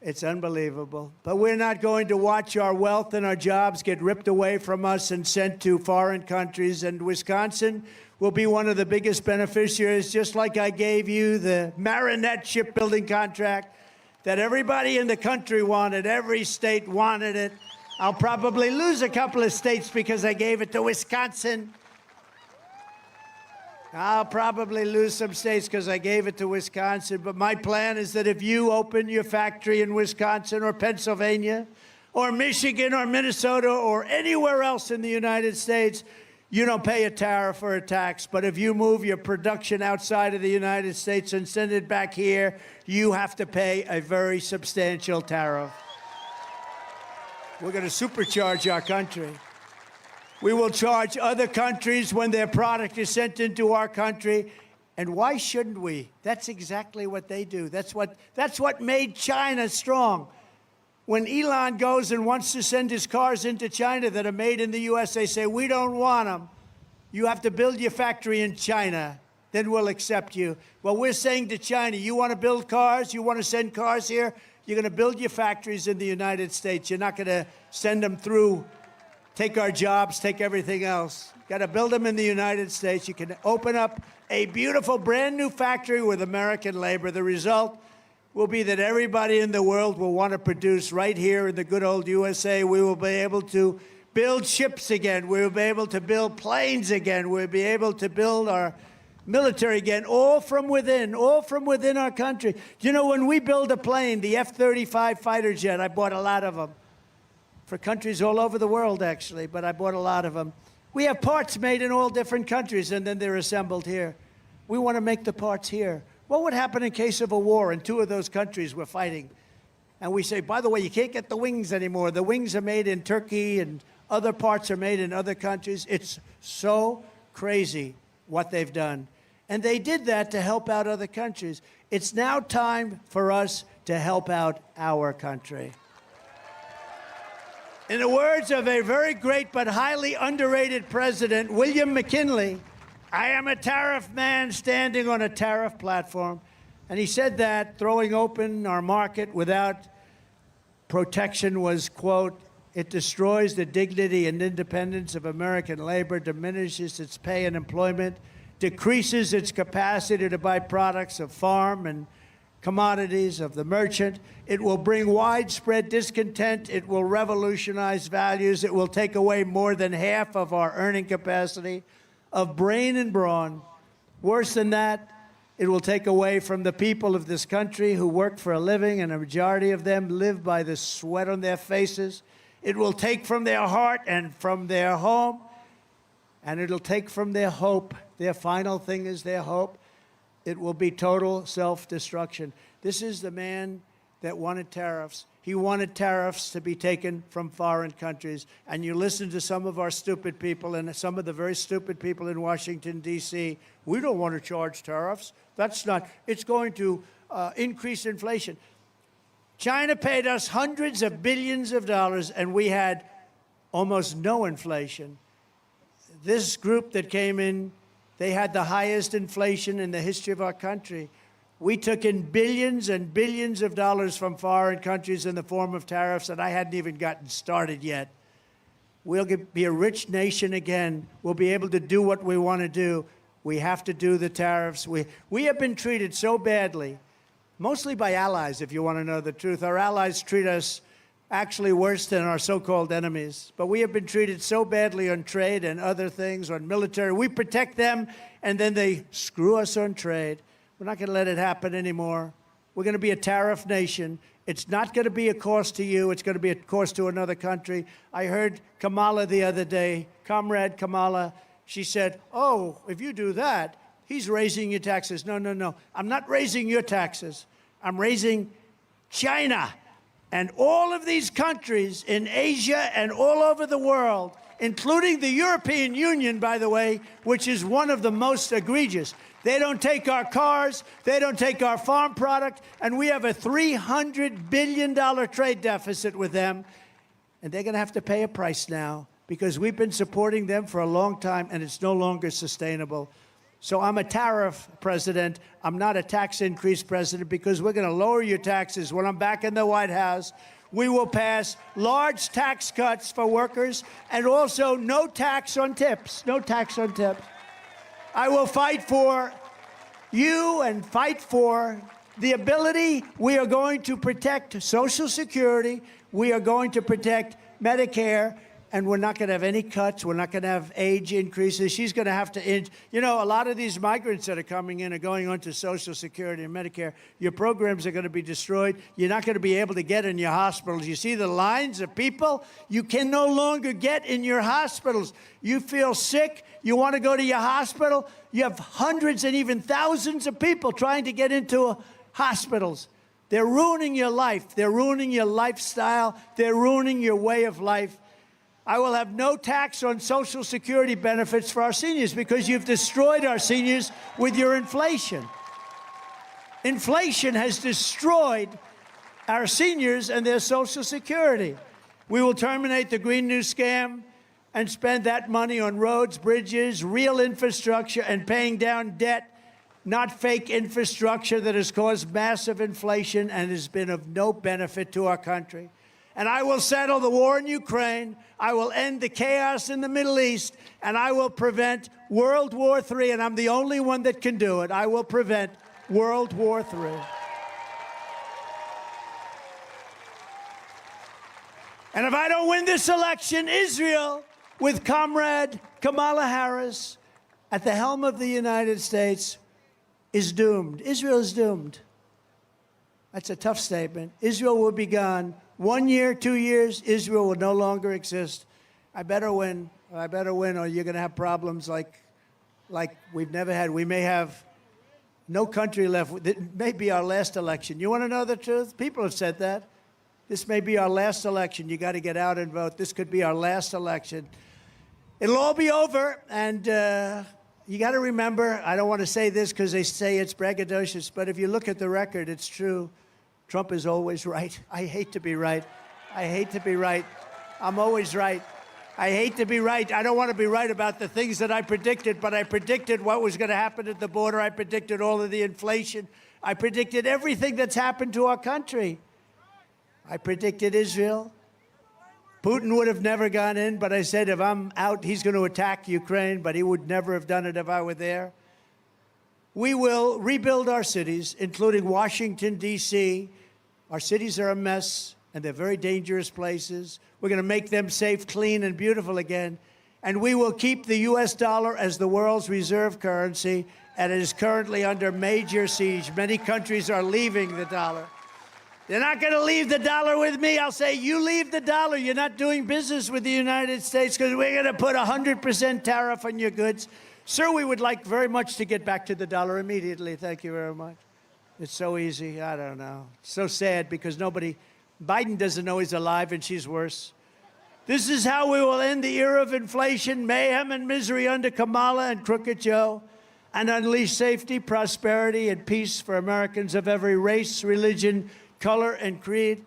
It's unbelievable. But we're not going to watch our wealth and our jobs get ripped away from us and sent to foreign countries. And Wisconsin will be one of the biggest beneficiaries, just like I gave you the Marinette shipbuilding contract that everybody in the country wanted. Every state wanted it. I'll probably lose a couple of states because I gave it to Wisconsin. I'll probably lose some states because I gave it to Wisconsin. But my plan is that if you open your factory in Wisconsin or Pennsylvania or Michigan or Minnesota or anywhere else in the United States, you don't pay a tariff or a tax. But if you move your production outside of the United States and send it back here, you have to pay a very substantial tariff. We're going to supercharge our country. We will charge other countries when their product is sent into our country. And why shouldn't we? That's exactly what they do. That's what made China strong. When Elon goes and wants to send his cars into China that are made in the U.S., they say, we don't want them. You have to build your factory in China. then we'll accept you. Well, we're saying to China, you want to build cars? You want to send cars here? You're going to build your factories in the United States. You're not going to send them through, take our jobs, take everything else. Got to build them in the United States. You can open up a beautiful brand new factory with American labor. The result will be that everybody in the world will want to produce right here in the good old USA. We will be able to build ships again. We will be able to build planes again. We'll be able to build our military again, all from within our country. You know, when we build a plane, the F-35 fighter jet, I bought a lot of them for countries all over the world, actually, but I bought a lot of them. We have parts made in all different countries, and then they're assembled here. We want to make the parts here. What would happen in case of a war and two of those countries were fighting? And we say, by the way, you can't get the wings anymore. The wings are made in Turkey and other parts are made in other countries. It's so crazy what they've done. And they did that to help out other countries. It's now time for us to help out our country. In the words of a very great but highly underrated president, William McKinley, I am a tariff man standing on a tariff platform. And he said that throwing open our market without protection was, quote, it destroys the dignity and independence of American labor, diminishes its pay and employment, decreases its capacity to buy products of farm and commodities of the merchant. It will bring widespread discontent. It will revolutionize values. It will take away more than half of our earning capacity of brain and brawn. Worse than that, it will take away from the people of this country who work for a living, and a majority of them live by the sweat on their faces. It will take from their heart and from their home, and it'll take from their hope. Their final thing is their hope. It will be total self-destruction. This is the man that wanted tariffs. He wanted tariffs to be taken from foreign countries. And you listen to some of our stupid people and some of the very stupid people in Washington, D.C. We don't want to charge tariffs. That's not, it's going to increase inflation. China paid us hundreds of billions of dollars, and we had almost no inflation. This group that came in, they had the highest inflation in the history of our country. We took in billions and billions of dollars from foreign countries in the form of tariffs, and I hadn't even gotten started yet. We'll be a rich nation again. We'll be able to do what we want to do. We have to do the tariffs. We have been treated so badly, mostly by allies, if you want to know the truth. Our allies treat us actually worse than our so-called enemies. But we have been treated so badly on trade and other things, on military. We protect them, and then they screw us on trade. We're not going to let it happen anymore. We're going to be a tariff nation. It's not going to be a cost to you. It's going to be a cost to another country. I heard Kamala the other day, Comrade Kamala, she said, oh, if you do that, he's raising your taxes. No, no, no. I'm not raising your taxes. I'm raising China and all of these countries in Asia and all over the world, including the European Union, by the way, which is one of the most egregious. They don't take our cars, they don't take our farm product, and we have a $300 billion trade deficit with them. And they're going to have to pay a price now because we've been supporting them for a long time, and it's no longer sustainable. So I'm a tariff president. I'm not a tax increase president because we're going to lower your taxes. When I'm back in the White House, we will pass large tax cuts for workers and also no tax on tips. No tax on tips. I will fight for you and fight for the ability. We are going to protect Social Security. We are going to protect Medicare. And we're not going to have any cuts. We're not going to have age increases. She's going to have to, you know, a lot of these migrants that are coming in are going on to Social Security and Medicare. Your programs are going to be destroyed. You're not going to be able to get in your hospitals. You see the lines of people? You can no longer get in your hospitals. You feel sick. You want to go to your hospital. You have hundreds and even thousands of people trying to get into hospitals. They're ruining your life. They're ruining your lifestyle. They're ruining your way of life. I will have no tax on Social Security benefits for our seniors because you've destroyed our seniors with your inflation. Inflation has destroyed our seniors and their Social Security. We will terminate the Green New Scam and spend that money on roads, bridges, real infrastructure, and paying down debt not fake infrastructure that has caused massive inflation and has been of no benefit to our country. And I will settle the war in Ukraine, I will end the chaos in the Middle East, and I will prevent World War III, and I'm the only one that can do it. I will prevent World War III. And if I don't win this election, Israel, with Comrade Kamala Harris at the helm of the United States, is doomed. Israel is doomed. That's a tough statement. Israel will be gone. 1 year, 2 years, Israel will no longer exist. I better win. I better win, or you're going to have problems like we've never had. We may have no country left. It may be our last election. You want to know the truth? People have said that. This may be our last election. You got to get out and vote. This could be our last election. It'll all be over, and you got to remember, I don't want to say this because they say it's braggadocious, but if you look at the record, it's true. Trump is always right. I hate to be right. I hate to be right. I'm always right. I hate to be right. I don't want to be right about the things that I predicted, but I predicted what was going to happen at the border. I predicted all of the inflation. I predicted everything that's happened to our country. I predicted Israel. Putin would have never gone in, but I said if I'm out, he's going to attack Ukraine, but he would never have done it if I were there. We will rebuild our cities, including Washington, D.C. Our cities are a mess, and they're very dangerous places. We're going to make them safe, clean, and beautiful again. And we will keep the U.S. dollar as the world's reserve currency, and it is currently under major siege. Many countries are leaving the dollar. They're not going to leave the dollar with me. I'll say, you leave the dollar. You're not doing business with the United States because we're going to put 100% tariff on your goods. Sir, we would like very much to get back to the dollar immediately. Thank you very much. It's so easy. I don't know. It's so sad because Biden doesn't know he's alive, and she's worse. This is how we will end the era of inflation, mayhem, and misery under Kamala and Crooked Joe, and unleash safety, prosperity, and peace for Americans of every race, religion, color, and creed.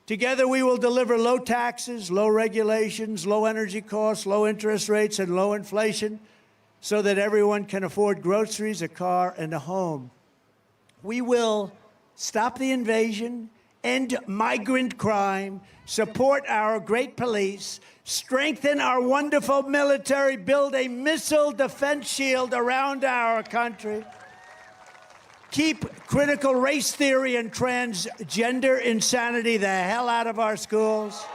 Together, we will deliver low taxes, low regulations, low energy costs, low interest rates, and low inflation so that everyone can afford groceries, a car, and a home. We will stop the invasion, end migrant crime, support our great police, strengthen our wonderful military, build a missile defense shield around our country, keep critical race theory and transgender insanity the hell out of our schools.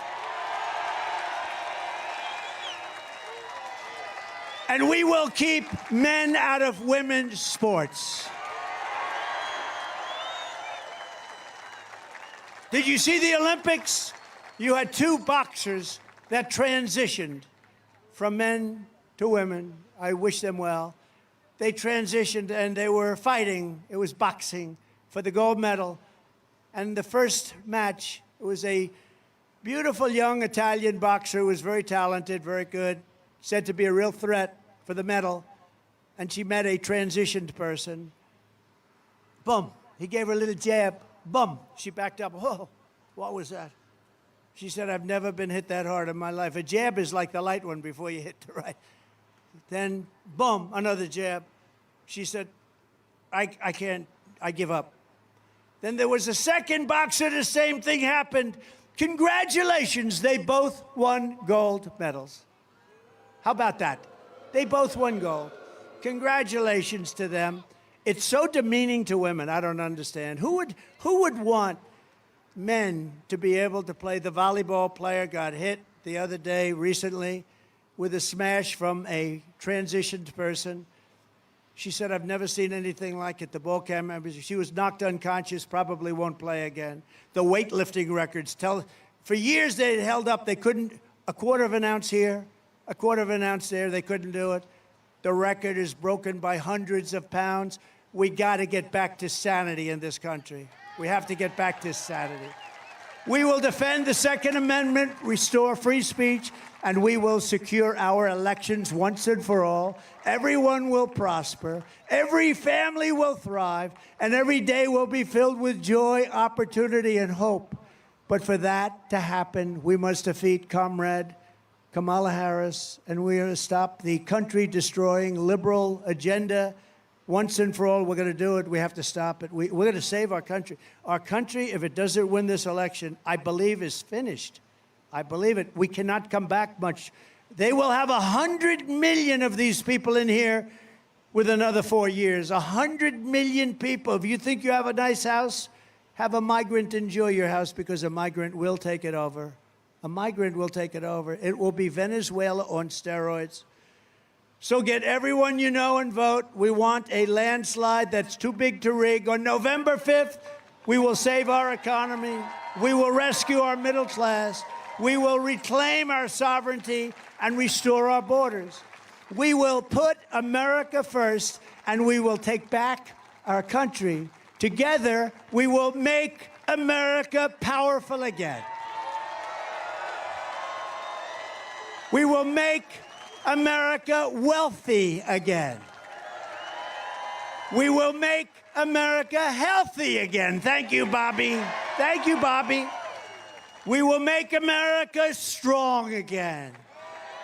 And we will keep men out of women's sports. Did you see the Olympics? You had 2 boxers that transitioned from men to women. I wish them well. They transitioned and they were fighting. It was boxing for the gold medal. And the first match, it was a beautiful young Italian boxer who was very talented, very good, said to be a real threat for the medal. And she met a transitioned person. Boom. He gave her a little jab. Boom. She backed up. Whoa, what was that? She said, I've never been hit that hard in my life. A jab is like the light one before you hit the right. Then, boom, another jab. She said, I can't, I give up. Then there was a second boxer, the same thing happened. Congratulations, they both won gold medals. How about that? They both won gold. Congratulations to them. It's so demeaning to women, I don't understand. Who would want men to be able to play? The volleyball player got hit the other day, recently, with a smash from a transitioned person. She said, I've never seen anything like it. The ball camera, she was knocked unconscious, probably won't play again. The weightlifting records for years they had held up, they couldn't, a quarter of an ounce here, a quarter of an ounce there, they couldn't do it. The record is broken by hundreds of pounds. We got to get back to sanity in this country. We have to get back to sanity. We will defend the Second Amendment, restore free speech, and we will secure our elections once and for all. Everyone will prosper, every family will thrive, and every day will be filled with joy, opportunity, and hope. But for that to happen, we must defeat Comrade Kamala Harris, and we are to stop the country-destroying liberal agenda Once and for all, we're going to do it. We have to stop it. We're going to save our country. Our country, if it doesn't win this election, I believe is finished. I believe it. We cannot come back much. They will have 100 million of these people in here with another 4 years. 100 million people. If you think you have a nice house, have a migrant enjoy your house, because a migrant will take it over. A migrant will take it over. It will be Venezuela on steroids. So get everyone you know and vote. We want a landslide that's too big to rig. On November 5th, we will save our economy. We will rescue our middle class. We will reclaim our sovereignty and restore our borders. We will put America first, and we will take back our country. Together, we will make America powerful again. We will make America wealthy again. We will make America healthy again. Thank you, Bobby. Thank you, Bobby. We will make America strong again.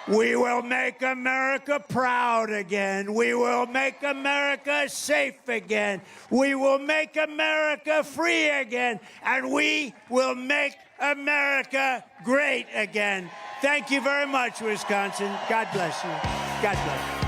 We will make America proud again. We will make America safe again. We will make America free again. And we will make America great again. Thank you very much, Wisconsin. God bless you. God bless you.